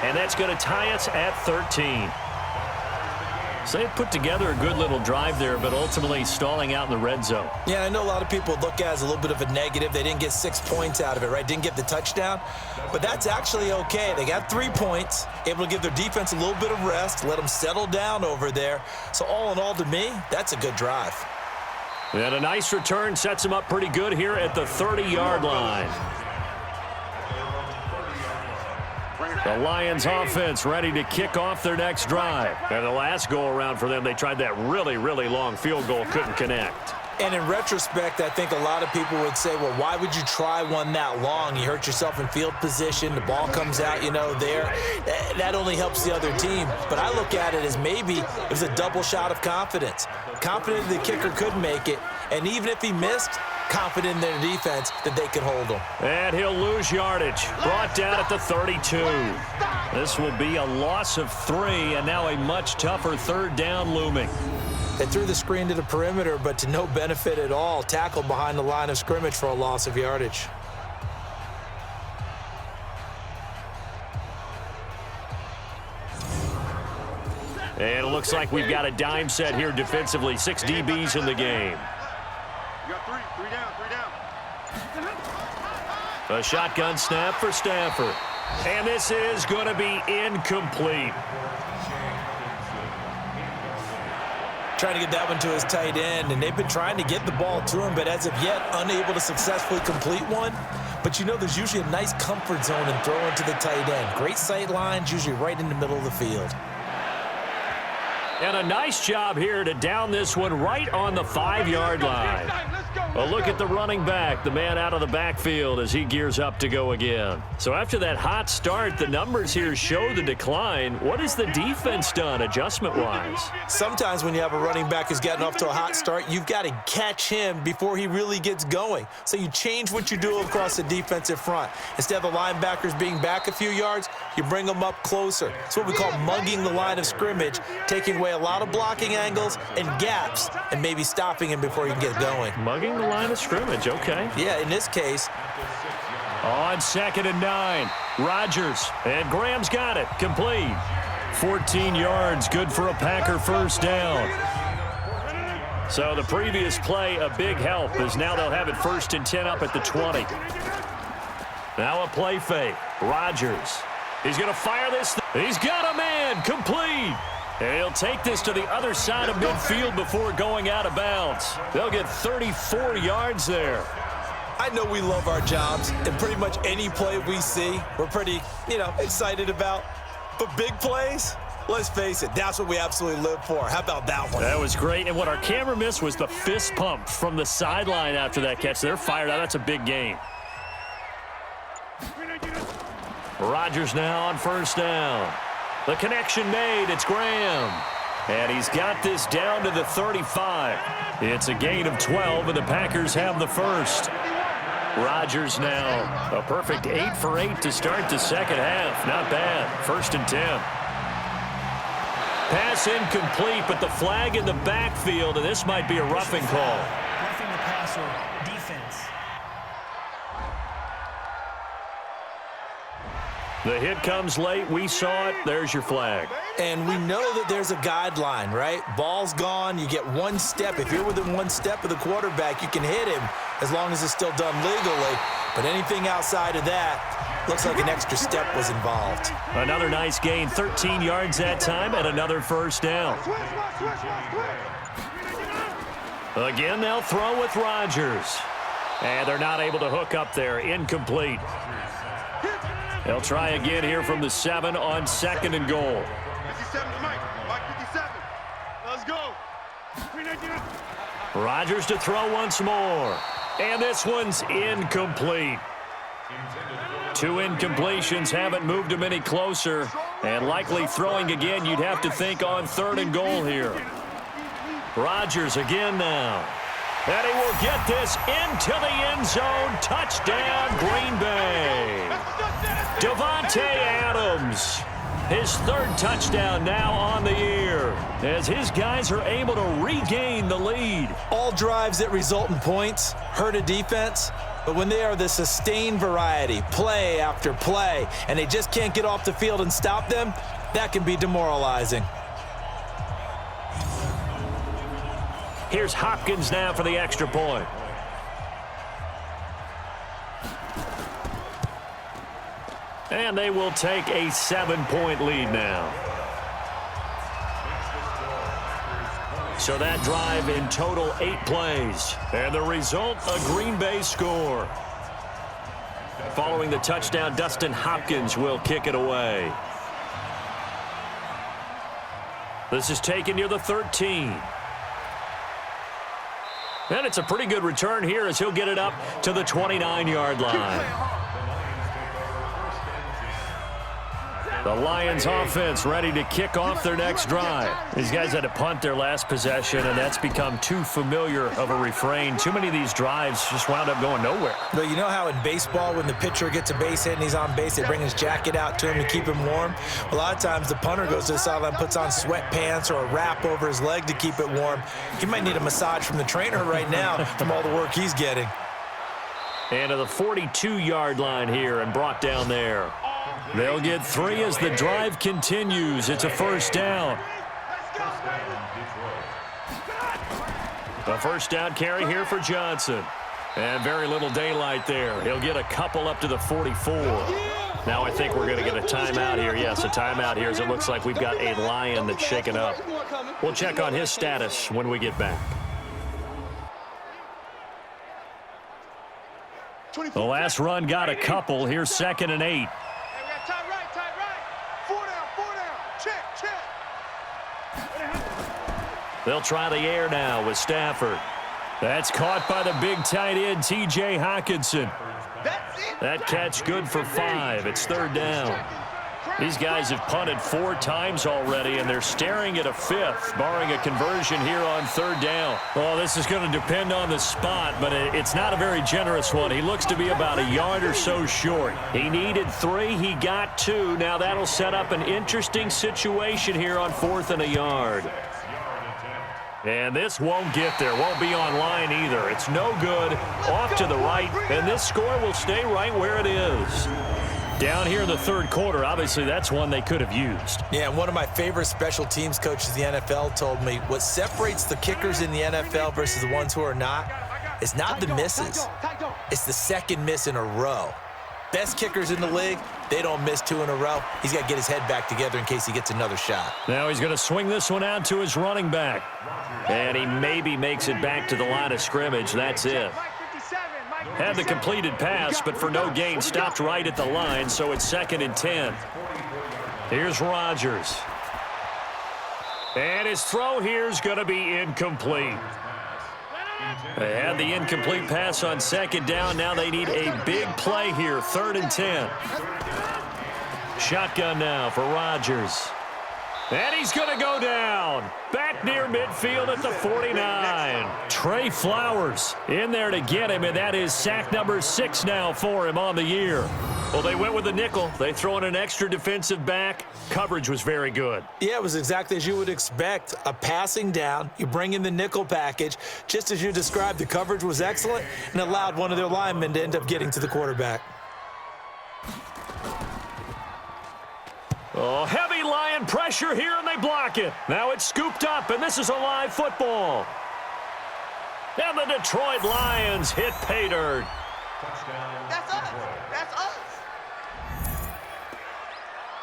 and that's going to tie us at 13. So they put together a good little drive there, but ultimately stalling out in the red zone. Yeah, I know a lot of people look at it as a little bit of a negative. They didn't get 6 points out of it, right? Didn't get the touchdown. But that's actually okay. They got 3 points, able to give their defense a little bit of rest, let them settle down over there. So all in all, to me, that's a good drive. And a nice return sets them up pretty good here at the 30-yard line. The Lions offense ready to kick off their next drive. And the last go-around for them, they tried that really, really long field goal, couldn't connect. And in retrospect, I think a lot of people would say, well, why would you try one that long? You hurt yourself in field position. The ball comes out, there. That only helps the other team. But I look at it as maybe it was a double shot of confidence. Confident the kicker could make it. And even if he missed, confident in their defense that they could hold him. And he'll lose yardage. Brought down at the 32. This will be a loss of 3, and now a much tougher third down looming. They threw the screen to the perimeter, but to no benefit at all. Tackled behind the line of scrimmage for a loss of yardage. And it looks like we've got a dime set here defensively. 6 DBs in the game. You got three down. A shotgun snap for Stafford. And this is going to be incomplete. Trying to get that one to his tight end, and they've been trying to get the ball to him, but as of yet, unable to successfully complete one. But there's usually a nice comfort zone in throwing to the tight end. Great sight lines, usually right in the middle of the field. And a nice job here to down this one right on the 5-yard line. A look at the running back, the man out of the backfield as he gears up to go again. So after that hot start, the numbers here show the decline. What has the defense done adjustment-wise? Sometimes when you have a running back who's getting off to a hot start, you've got to catch him before he really gets going. So you change what you do across the defensive front. Instead of the linebackers being back a few yards, you bring them up closer. It's what we call mugging the line of scrimmage, taking away a lot of blocking angles and gaps and maybe stopping him before he can get going. Mugging the line of scrimmage, okay. Yeah, in this case. On 2nd and 9, Rodgers, and Graham's got it, complete. 14 yards, good for a Packer first down. So the previous play, a big help, as now they'll have it 1st and 10 up at the 20. Now a play fake, Rodgers. He's going to fire this. He's got a man, complete. And he'll take this to the other side of midfield before going out of bounds. They'll get 34 yards there. I know we love our jobs, and pretty much any play we see, we're pretty, excited about. But big plays, let's face it, that's what we absolutely live for. How about that one? That was great, and what our camera missed was the fist pump from the sideline after that catch. They're fired out. That's a big gain. Rodgers now on 1st down. The connection made. It's Graham. And he's got this down to the 35. It's a gain of 12, and the Packers have the first. Rodgers now a perfect 8 for 8 to start the second half. Not bad. 1st and 10. Pass incomplete, but the flag in the backfield, and this might be a roughing call. Roughing the passer, defense. The hit comes late. We saw it. There's your flag. And we know that there's a guideline, right? Ball's gone. You get 1 step. If you're within 1 step of the quarterback, you can hit him as long as it's still done legally. But anything outside of that, looks like an extra step was involved. Another nice gain. 13 yards that time and another first down. Again, they'll throw with Rodgers. And they're not able to hook up there. Incomplete. They'll try again here from the 7 on 2nd and goal. 57 to Mike. Mike 57. Let's go. Rodgers to throw once more. And this one's incomplete. 2 incompletions haven't moved him any closer. And likely throwing again, you'd have to think on 3rd and goal here. Rodgers again now. And he will get this into the end zone. Touchdown, Green Bay. Davante Adams, his 3rd touchdown now on the year, as his guys are able to regain the lead. All drives that result in points hurt a defense, but when they are the sustained variety, play after play, and they just can't get off the field and stop them, that can be demoralizing. Here's Hopkins now for the extra point. And they will take a 7-point lead now. So that drive in total 8 plays. And the result, a Green Bay score. Following the touchdown, Dustin Hopkins will kick it away. This is taken near the 13. And it's a pretty good return here as he'll get it up to the 29-yard line. The Lions offense ready to kick off their next drive. These guys had to punt their last possession, and that's become too familiar of a refrain. Too many of these drives just wound up going nowhere. But you know how in baseball, when the pitcher gets a base hit and he's on base, they bring his jacket out to him to keep him warm? A lot of times the punter goes to the sideline, puts on sweatpants or a wrap over his leg to keep it warm. He might need a massage from the trainer right now from all the work he's getting. And to the 42-yard line here and brought down there. They'll get 3 as the drive continues. It's a first down. A first down carry here for Johnson. And very little daylight there. He'll get a couple up to the 44. Now I think we're going to get a timeout here. Yes, a timeout here as it looks like we've got a Lion that's shaken up. We'll check on his status when we get back. The last run got a couple. Here's 2nd and 8. They'll try the air now with Stafford. That's caught by the big tight end, T.J. Hockenson. That catch good for 5. It's 3rd down. These guys have punted 4 times already, and they're staring at a 5th, barring a conversion here on 3rd down. Well, this is going to depend on the spot, but it's not a very generous one. He looks to be about a yard or so short. He needed 3. He got 2. Now that'll set up an interesting situation here on 4th and a yard. And this won't get there. Won't be online either. It's no good. Off to the right. And this score will stay right where it is. Down here in the 3rd quarter, obviously that's one they could have used. Yeah, one of my favorite special teams coaches in the NFL told me what separates the kickers in the NFL versus the ones who are not is not the misses. It's the second miss in a row. Best kickers in the league, they don't miss 2 in a row. He's got to get his head back together in case he gets another shot. Now he's going to swing this one out to his running back. And he maybe makes it back to the line of scrimmage. That's it. Had the completed pass, but for no gain, stopped right at the line, so it's 2nd and 10. Here's Rodgers. And his throw here is going to be incomplete. They had the incomplete pass on 2nd down. Now they need a big play here, 3rd and 10. Shotgun now for Rodgers. And he's going to go down. Back near midfield at the 49. Trey Flowers in there to get him, and that is sack number 6 now for him on the year. Well, they went with the nickel. They throw in an extra defensive back. Coverage was very good. Yeah, it was exactly as you would expect. A passing down, you bring in the nickel package. Just as you described, the coverage was excellent and allowed one of their linemen to end up getting to the quarterback. Oh, heavy Lion pressure here, and they block it. Now it's scooped up, and this is a live football. And the Detroit Lions hit pay dirt. That's us. That's us.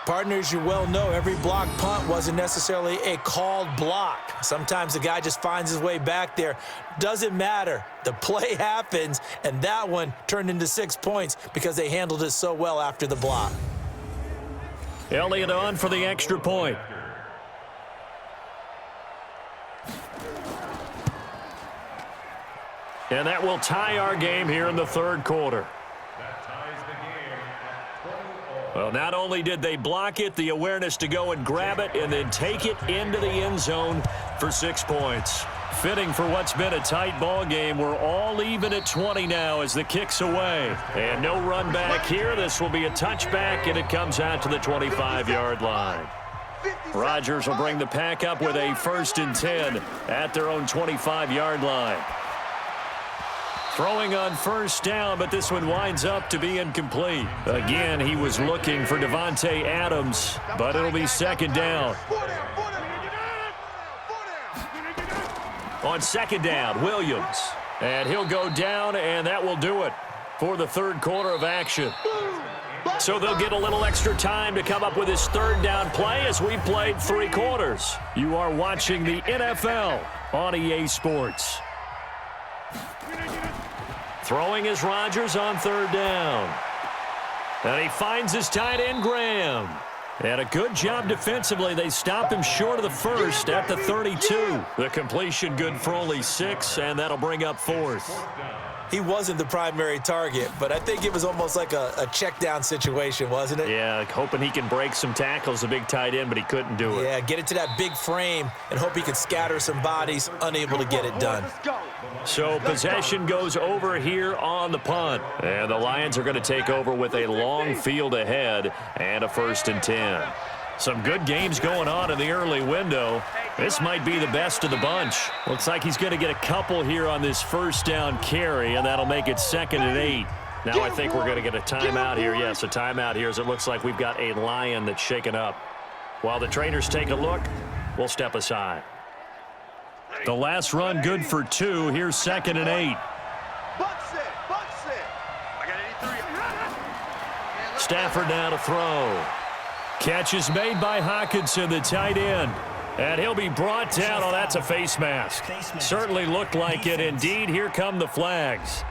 Partners, you well know every block punt wasn't necessarily a called block. Sometimes the guy just finds his way back there. Doesn't matter. The play happens, and that one turned into 6 points because they handled it so well after the block. Elliott on for the extra point. And that will tie our game here in the 3rd quarter. Well, not only did they block it, the awareness to go and grab it and then take it into the end zone for 6 points. Fitting for what's been a tight ball game. We're all even at 20 now as the kick's away. And no run back here. This will be a touchback, and it comes out to the 25-yard line. Rodgers will bring the pack up with a 1st and 10 at their own 25-yard line. Throwing on 1st down, but this one winds up to be incomplete. Again, he was looking for Devontae Adams, but it'll be 2nd down. On 2nd down, Williams. And he'll go down, and that will do it for the 3rd quarter of action. So they'll get a little extra time to come up with his 3rd down play as we played 3 quarters. You are watching the NFL on EA Sports. Throwing is Rodgers on 3rd down. And he finds his tight end, Graham. And a good job defensively. They stop him short of the first at the 32. The completion good for only 6, and that'll bring up 4th. He wasn't the primary target, but I think it was almost like a check down situation, wasn't it? Yeah, hoping he can break some tackles, the big tight end, but he couldn't do it. Yeah, get it to that big frame and hope he could scatter some bodies, unable to get it done. So possession goes over here on the punt. And the Lions are going to take over with a long field ahead and a 1st and 10. Some good games going on in the early window. This might be the best of the bunch. Looks like he's going to get a couple here on this 1st down carry, and that'll make it 2nd and 8. Now I think we're going to get a timeout here. Yes, a timeout here as it looks like we've got a Lion that's shaken up. While the trainers take a look, we'll step aside. The last run good for 2. Here's 2nd and 8. Stafford now to throw. Catch is made by Hockenson, the tight end. And he'll be brought down. Oh, that's a face mask. Certainly looked like it. Indeed, here come the flags.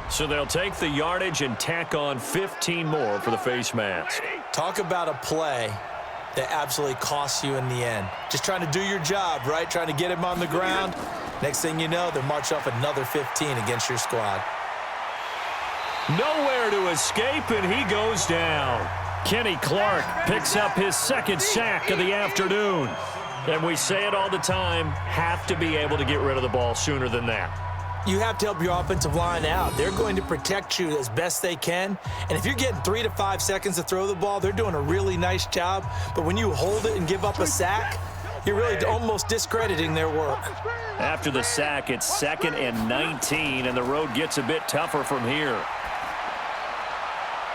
So they'll take the yardage and tack on 15 more for the face mask. Talk about a play that absolutely costs you in the end. Just trying to do your job, right? Trying to get him on the ground. Next thing you know, they'll march off another 15 against your squad. Nowhere to escape, and he goes down. Kenny Clark picks up his 2nd sack of the afternoon. And we say it all the time, have to be able to get rid of the ball sooner than that. You have to help your offensive line out. They're going to protect you as best they can. And if you're getting 3 to 5 seconds to throw the ball, they're doing a really nice job. But when you hold it and give up a sack, you're really almost discrediting their work. After the sack, it's 2nd and 19, and the road gets a bit tougher from here.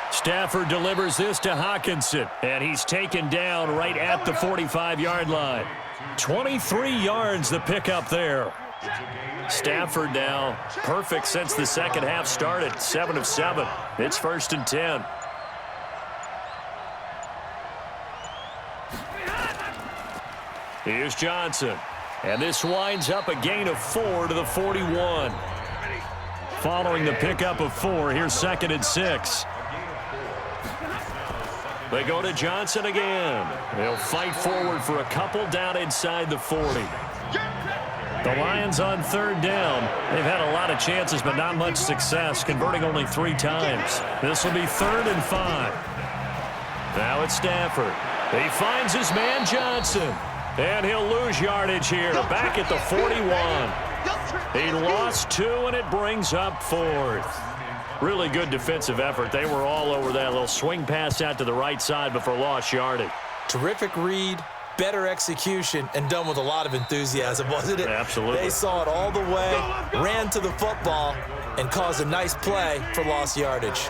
Stafford delivers this to Hockenson, and he's taken down right at the 45-yard line. 23 yards the pickup there. Stafford now perfect since the second half started, 7 of 7. It's 1st and 10. Here's Johnson, and this winds up a gain of 4 to the 41. Following the pickup of 4, here's 2nd and 6. They go to Johnson again. They'll fight forward for a couple down inside the 40. The Lions on 3rd down. They've had a lot of chances, but not much success, converting only 3 times. This will be 3rd and 5. Now it's Stafford. He finds his man Johnson, and he'll lose yardage here, back at the 41. He lost 2, and it brings up 4th. Really good defensive effort. They were all over that little swing pass out to the right side before lost yardage. Terrific read, better execution, and done with a lot of enthusiasm, wasn't it? Absolutely. They saw it all the way, ran to the football, and caused a nice play for lost yardage.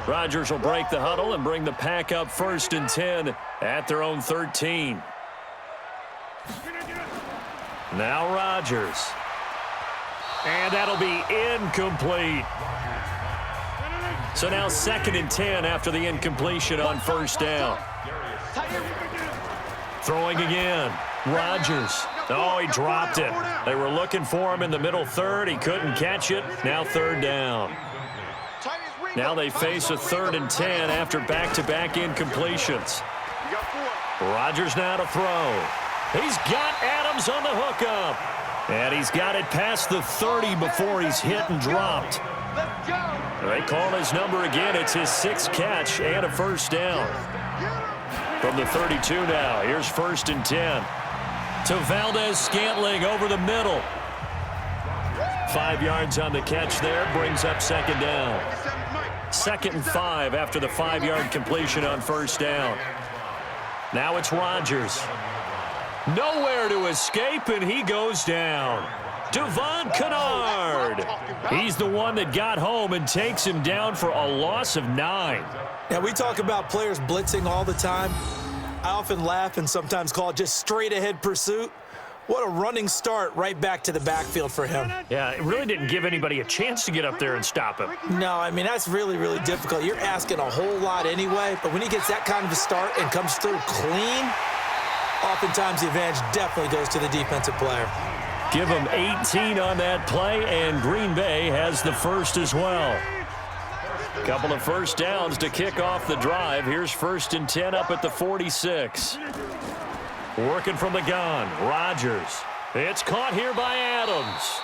Rodgers will break the huddle and bring the pack up 1st and 10 at their own 13. Now Rodgers. And that'll be incomplete. So now 2nd and 10 after the incompletion on 1st down. Throwing again. Rodgers. Oh, he dropped it. They were looking for him in the middle 3rd. He couldn't catch it. Now 3rd down. Now they face a 3rd and 10 after back-to-back incompletions. Rodgers now to throw. He's got Adams on the hookup. And he's got it past the 30 before he's hit and dropped. They call his number again. It's his 6th catch and a 1st down. From the 32 now, here's 1st and 10. To Valdez-Scantling over the middle. 5 yards on the catch there, brings up 2nd down. 2nd and 5 after the 5-yard completion on 1st down. Now it's Rodgers. Nowhere to escape, and he goes down. Devon Kennard. He's the one that got home and takes him down for a loss of 9. Now, we talk about players blitzing all the time. I often laugh and sometimes call it just straight-ahead pursuit. What a running start right back to the backfield for him. Yeah, it really didn't give anybody a chance to get up there and stop him. No, I mean, that's really, really difficult. You're asking a whole lot anyway, but when he gets that kind of a start and comes through clean, oftentimes the advantage definitely goes to the defensive player. Give him 18 on that play, and Green Bay has the first as well. Couple of first downs to kick off the drive. Here's 1st and 10 up at the 46. Working from the gun, Rodgers. It's caught here by Adams.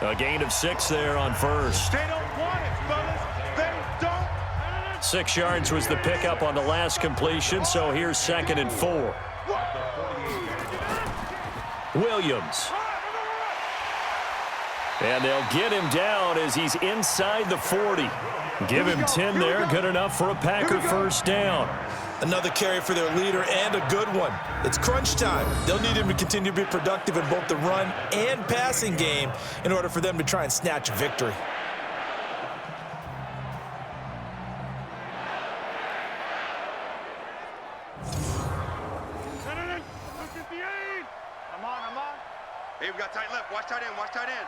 A gain of 6 there on first. They don't want it, fellas. They don't. 6 yards was the pickup on the last completion, so here's 2nd and 4. Williams. And they'll get him down as he's inside the 40. Give him 10 there, good enough for a Packer first down. Another carry for their leader and a good one. It's crunch time. They'll need him to continue to be productive in both the run and passing game in order for them to try and snatch a victory. Hey, we got tight left. Watch tight end. Watch tight end.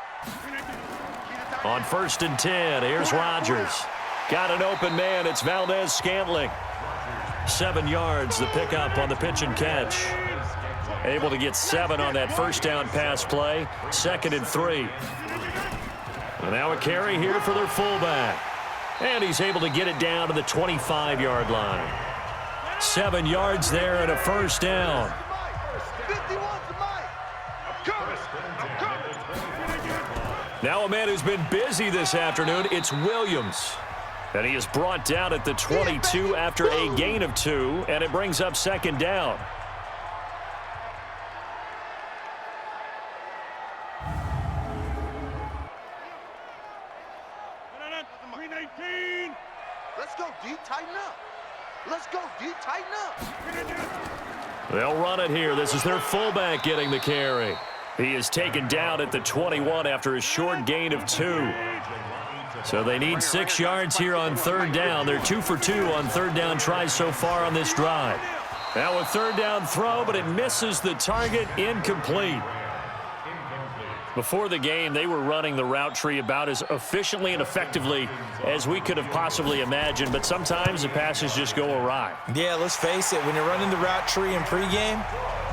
On 1st and 10, here's Rodgers. Got an open man. It's Valdez-Scantling. 7 yards, the pickup on the pitch and catch. Able to get 7 on that first down pass play. 2nd and 3. And now a carry here for their fullback. And he's able to get it down to the 25-yard line. 7 yards there and a first down. Now a man who's been busy this afternoon, it's Williams. And he is brought down at the 22 after a gain of 2, and it brings up 2nd down. Let's go, D. Tighten up. Let's go, D. Tighten up. They'll run it here. This is their fullback getting the carry. He is taken down at the 21 after a short gain of 2. So they need 6 yards here on 3rd down. They're 2 for 2 on 3rd down tries so far on this drive. Now a 3rd down throw, but it misses the target, incomplete. Before the game, they were running the route tree about as efficiently and effectively as we could have possibly imagined, but sometimes the passes just go awry. Yeah, let's face it, when you're running the route tree in pregame,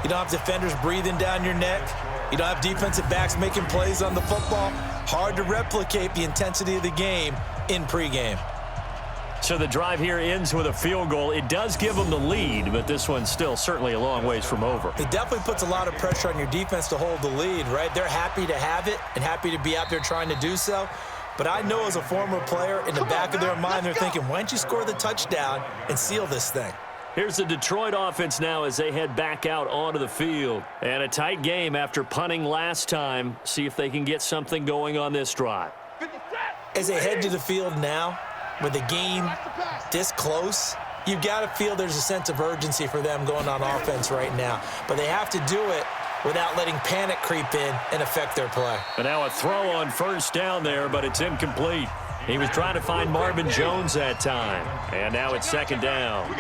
you don't have defenders breathing down your neck. You don't have defensive backs making plays on the football. Hard to replicate the intensity of the game in pregame. So the drive here ends with a field goal. It does give them the lead, but this one's still certainly a long ways from over. It definitely puts a lot of pressure on your defense to hold the lead, right? They're happy to have it and happy to be out there trying to do so. But I know as a former player, in the back of their mind, they're thinking, why don't you score the touchdown and seal this thing? Here's the Detroit offense now as they head back out onto the field. And a tight game after punting last time. See if they can get something going on this drive. As they head to the field now, with the game this close, you've got to feel there's a sense of urgency for them going on offense right now. But they have to do it without letting panic creep in and affect their play. And now a throw on 1st down there, but it's incomplete. He was trying to find Marvin Jones that time. And now it's 2nd down.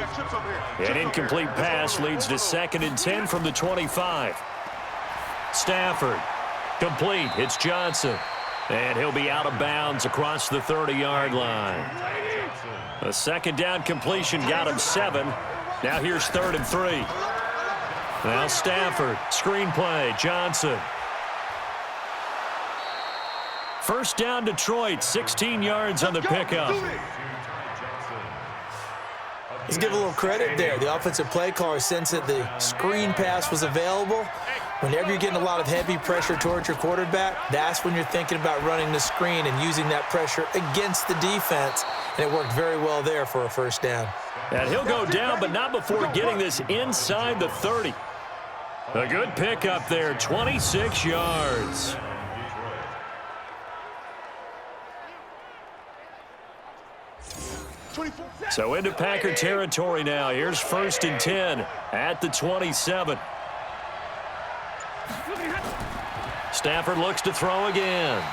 An incomplete pass leads to 2nd and 10 from the 25. Stafford. Complete. It's Johnson. And he'll be out of bounds across the 30-yard line. A 2nd down completion got him 7. Now here's 3rd and 3. Now Stafford. Screen play. Johnson. 1st down Detroit, 16 yards on the pickup. Let's give a little credit there. The offensive play caller sensed that the screen pass was available. Whenever you're getting a lot of heavy pressure towards your quarterback, that's when you're thinking about running the screen and using that pressure against the defense. And it worked very well there for a 1st down. And he'll go down, but not before getting this inside the 30. A good pickup there, 26 yards. So into Packer territory now. Here's 1st and 10 at the 27. Stafford looks to throw again.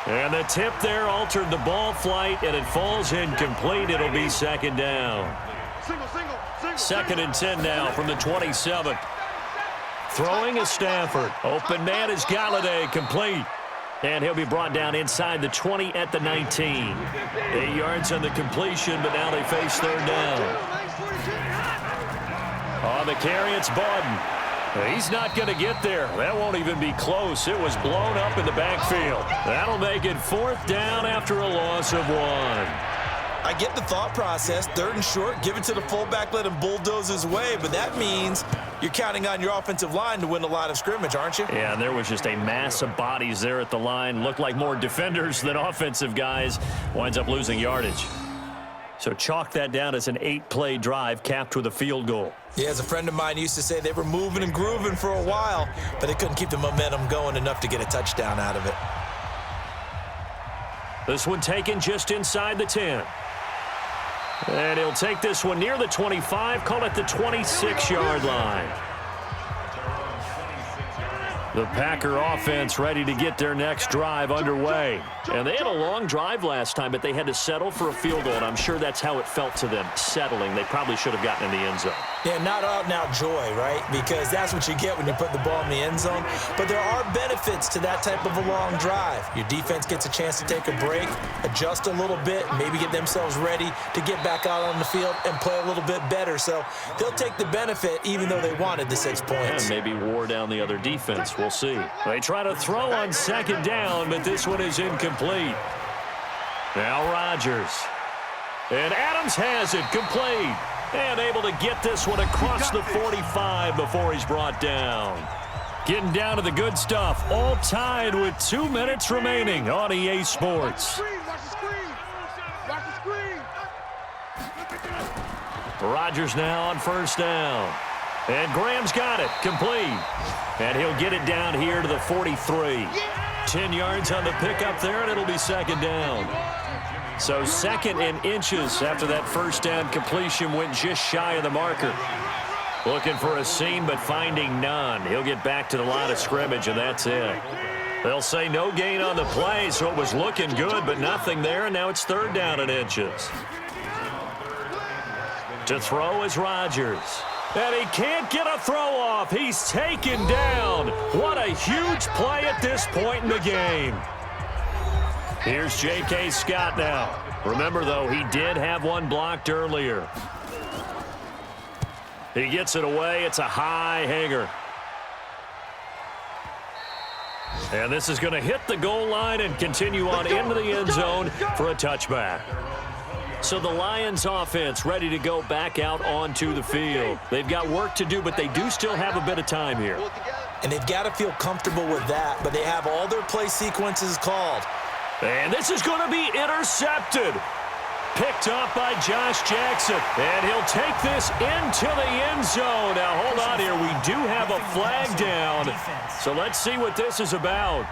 And the tip there altered the ball flight, and it falls incomplete. It'll be 2nd down. 2nd and 10 now from the 27. Throwing is Stafford. Open man is Galladay, complete. And he'll be brought down inside the 20 at the 19. 8 yards on the completion, but now they face 3rd down. On the carry, it's Bawden. He's not going to get there. That won't even be close. It was blown up in the backfield. That'll make it 4th down after a loss of 1. I get the thought process. 3rd and short, give it to the fullback, let him bulldoze his way. But that means you're counting on your offensive line to win the line of scrimmage, aren't you? Yeah, and there was just a mass of bodies there at the line. Looked like more defenders than offensive guys. Winds up losing yardage. So chalk that down as an 8-play drive capped with a field goal. Yeah, as a friend of mine used to say, they were moving and grooving for a while, but they couldn't keep the momentum going enough to get a touchdown out of it. This one taken just inside the 10. And he'll take this one near the 25, call it the 26-yard line. The Packer offense ready to get their next drive underway. And they had a long drive last time, but they had to settle for a field goal, and I'm sure that's how it felt to them, settling. They probably should have gotten in the end zone. Yeah, not out-and-out joy, right? Because that's what you get when you put the ball in the end zone. But there are benefits to that type of a long drive. Your defense gets a chance to take a break, adjust a little bit, maybe get themselves ready to get back out on the field and play a little bit better. So they'll take the benefit even though they wanted the 6 points. And maybe wore down the other defense. We'll see. They try to throw on 2nd down, but this one is incomplete. Now Rodgers. And Adams has it complete. And able to get this one across the 45 before he's brought down. Getting down to the good stuff. All tied with 2 minutes remaining on EA Sports. Rodgers now on 1st down. And Graham's got it. Complete. And he'll get it down here to the 43. 10 yards on the pickup there, and it'll be 2nd down. So 2nd and inches after that 1st down completion went just shy of the marker. Looking for a seam, but finding none. He'll get back to the line of scrimmage, and that's it. They'll say no gain on the play, so it was looking good, but nothing there, and now it's 3rd down and inches. To throw is Rodgers. And he can't get a throw off. He's taken down. What a huge play at this point in the game. Here's J.K. Scott now. Remember, though, he did have one blocked earlier. He gets it away. It's a high hanger. And this is going to hit the goal line and continue on into the end zone for a touchback. So the Lions offense ready to go back out onto the field. They've got work to do, but they do still have a bit of time here. And they've got to feel comfortable with that, but they have all their play sequences called. And this is going to be intercepted. Picked off by Josh Jackson. And he'll take this into the end zone. Now, hold on here. We do have a flag down. So let's see what this is about.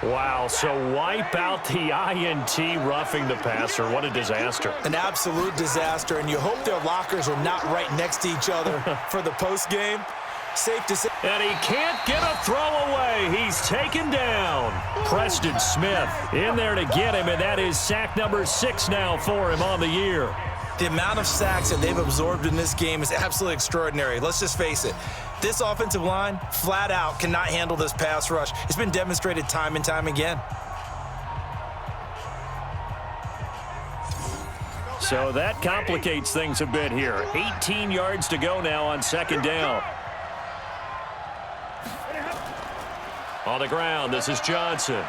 Wow, so wipe out the INT roughing the passer. What a disaster. An absolute disaster, and you hope their lockers are not right next to each other for the postgame. Safe to say. And he can't get a throw away. He's taken down. Preston Smith in there to get him, and that is sack number 6 now for him on the year. The amount of sacks that they've absorbed in this game is absolutely extraordinary. Let's just face it. This offensive line, flat out, cannot handle this pass rush. It's been demonstrated time and time again. So that complicates things a bit here. 18 yards to go now on 2nd down. On the ground, this is Johnson.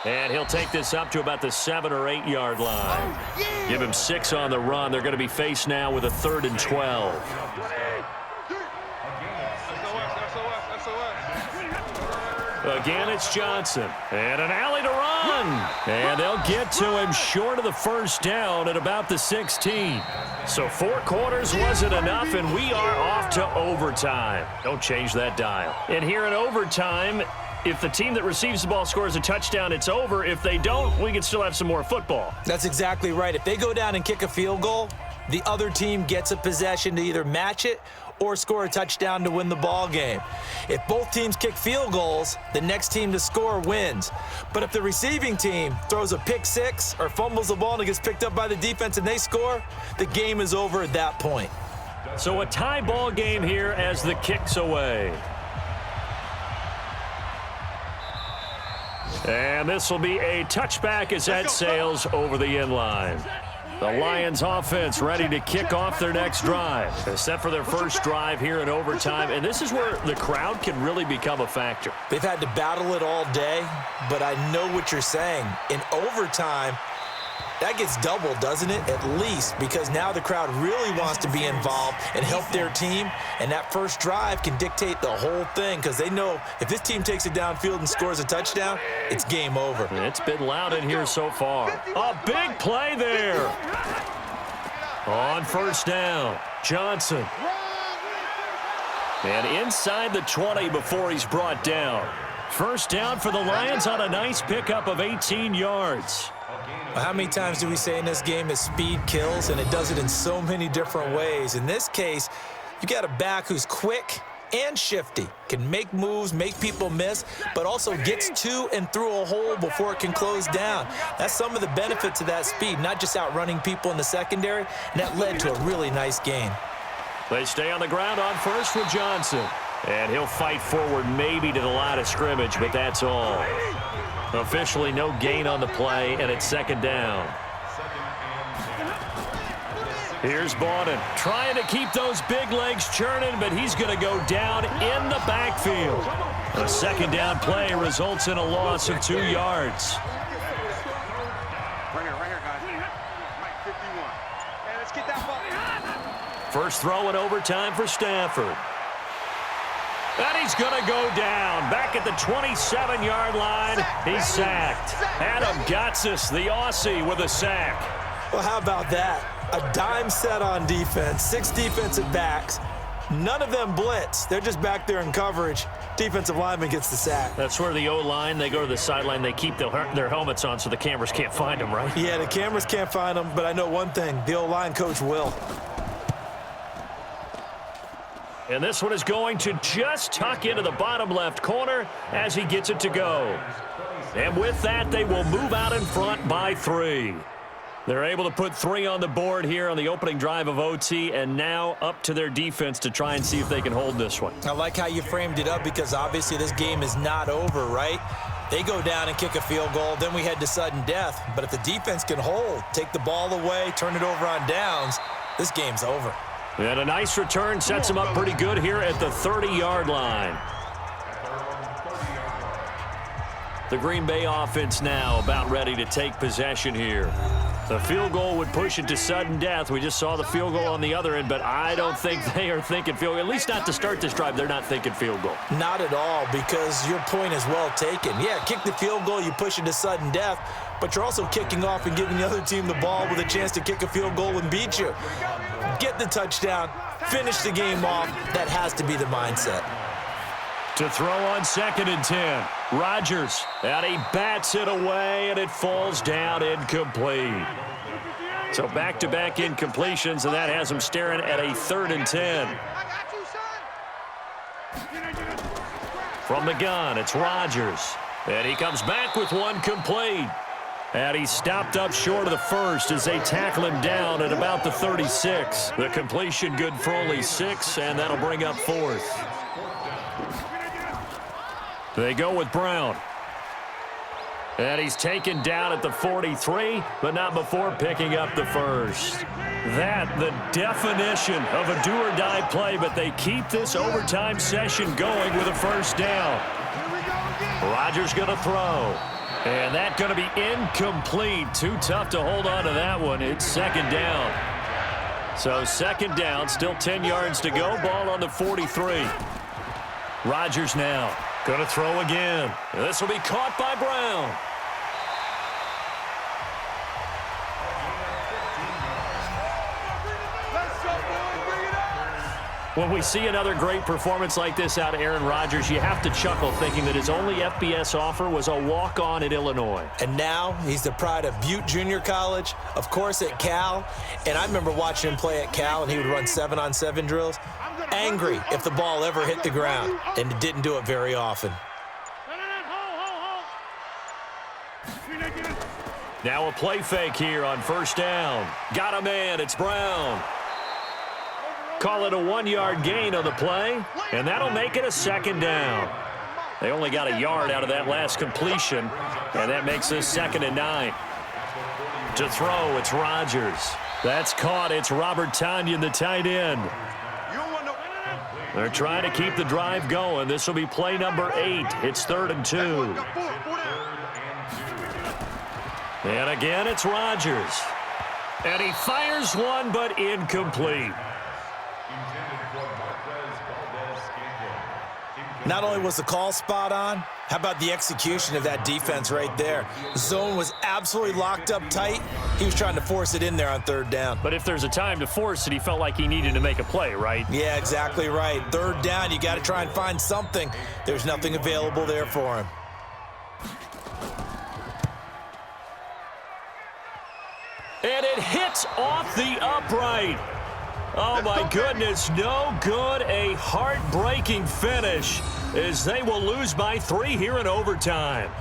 And he'll take this up to about the 7 or 8 yard line. Give him 6 on the run. They're going to be faced now with a 3rd and 12. Again, it's Johnson. And an alley to run. And they'll get to him short of the 1st down at about the 16. So 4 quarters wasn't enough, and we are off to overtime. Don't change that dial. And here in overtime, if the team that receives the ball scores a touchdown, it's over. If they don't, we can still have some more football. That's exactly right. If they go down and kick a field goal, the other team gets a possession to either match it or score a touchdown to win the ball game. If both teams kick field goals, the next team to score wins. But if the receiving team throws a pick 6 or fumbles the ball and it gets picked up by the defense and they score, the game is over at that point. So a tie ball game here as the kick's away. And this will be a touchback as that sails over the end line. The Lions offense ready to kick off their next drive. They're set for their first drive here in overtime, and this is where the crowd can really become a factor. They've had to battle it all day, but I know what you're saying. In overtime, that gets doubled, doesn't it? At least, because now the crowd really wants to be involved and help their team, and that first drive can dictate the whole thing because they know if this team takes it downfield and scores a touchdown, it's game over. It's been loud in here so far. A big play there. On first down, Johnson. And inside the 20 before he's brought down. First down for the Lions on a nice pickup of 18 yards. How many times do we say in this game that speed kills, and it does it in so many different ways? In this case, you got a back who's quick and shifty, can make moves, make people miss, but also gets to and through a hole before it can close down. That's some of the benefits of that speed, not just outrunning people in the secondary, and that led to a really nice gain. They stay on the ground on first with Johnson, and he'll fight forward maybe to the line of scrimmage, but that's all. Officially no gain on the play, and it's second down. Here's Bawden trying to keep those big legs churning, but he's going to go down in the backfield. A second down play results in a loss of 2 yards. Right here, guys. Mike 51. And let's get that ball. First throw in overtime for Stafford. And he's going to go down. Back at the 27-yard line, he's sacked. Adam Gotsis, the Aussie, with a sack. Well, how about that? A dime set on defense, 6 defensive backs. None of them blitz. They're just back there in coverage. Defensive lineman gets the sack. That's where the O-line, they go to the sideline, they keep their helmets on so the cameras can't find them, right? Yeah, the cameras can't find them, but I know one thing. The O-line coach will. And this one is going to just tuck into the bottom left corner as he gets it to go. And with that, they will move out in front by 3. They're able to put 3 on the board here on the opening drive of OT, and now up to their defense to try and see if they can hold this one. I like how you framed it up because obviously this game is not over, right? They go down and kick a field goal, then we head to sudden death. But if the defense can hold, take the ball away, turn it over on downs, this game's over. And a nice return sets him up pretty good here at the 30-yard line. The Green Bay offense now about ready to take possession here. The field goal would push it to sudden death. We just saw the field goal on the other end, but I don't think they are thinking field goal. At least not to start this drive. They're not thinking field goal. Not at all, because your point is well taken. Yeah, kick the field goal, you push it to sudden death, but you're also kicking off and giving the other team the ball with a chance to kick a field goal and beat you. Get the touchdown, finish the game off. That has to be the mindset. To throw on 2nd and 10. Rodgers, and he bats it away, and it falls down incomplete. So back-to-back incompletions, and that has him staring at a 3rd and 10. From the gun, it's Rodgers. And he comes back with one complete. And he's stopped up short of the first as they tackle him down at about the 36. The completion good for only 6, and that'll bring up 4th. They go with Brown. And he's taken down at the 43, but not before picking up the first. That, the definition of a do-or-die play, but they keep this overtime session going with a first down. Rodgers going to throw. And that going to be incomplete. Too tough to hold on to that one. It's 2nd down. So 2nd down, still 10 yards to go. Ball on the 43. Rodgers now. Going to throw again. This will be caught by Brown. When we see another great performance like this out of Aaron Rodgers, you have to chuckle thinking that his only FBS offer was a walk-on at Illinois. And now he's the pride of Butte Junior College, of course at Cal. And I remember watching him play at Cal, and he would run 7-on-7 drills. Angry if the ball ever hit the ground, and it didn't do it very often. Now a play fake here on first down. Got a man, it's Brown. Call it a 1-yard gain on the play, and that'll make it a 2nd down. They only got a yard out of that last completion, and that makes this 2nd and 9. To throw, it's Rodgers. That's caught. It's Robert Tonyan, the tight end. They're trying to keep the drive going. This will be play number 8. It's 3rd and 2. And again, it's Rodgers. And he fires one, but incomplete. Not only was the call spot on, how about the execution of that defense right there? Zone was absolutely locked up tight. He was trying to force it in there on 3rd down. But if there's a time to force it, he felt like he needed to make a play, right? Yeah, exactly right. 3rd down, you got to try and find something. There's nothing available there for him. And it hits off the upright. Oh, my goodness, no good. A heartbreaking finish as they will lose by 3 here in overtime.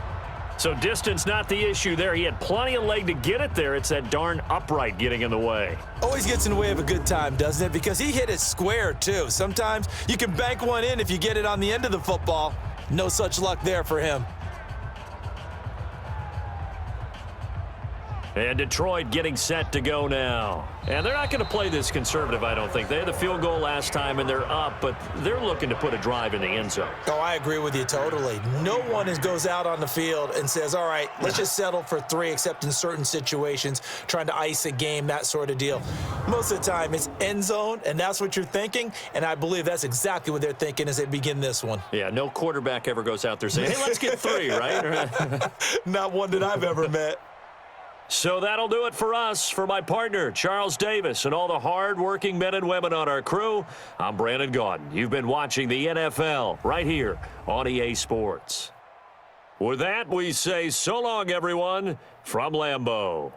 So distance not the issue there. He had plenty of leg to get it there. It's that darn upright getting in the way. Always gets in the way of a good time, doesn't it? Because he hit it square, too. Sometimes you can bank one in if you get it on the end of the football. No such luck there for him. And Detroit getting set to go now. And they're not going to play this conservative, I don't think. They had the field goal last time, and they're up, but they're looking to put a drive in the end zone. Oh, I agree with you totally. No one goes out on the field and says, all right, let's just settle for 3, except in certain situations, trying to ice a game, that sort of deal. Most of the time, it's end zone, and that's what you're thinking, and I believe that's exactly what they're thinking as they begin this one. Yeah, no quarterback ever goes out there saying, hey, let's get 3, right? Not one that I've ever met. So that'll do it for us. For my partner, Charles Davis, and all the hard-working men and women on our crew, I'm Brandon Gaudin. You've been watching the NFL right here on EA Sports. With that, we say so long, everyone, from Lambeau.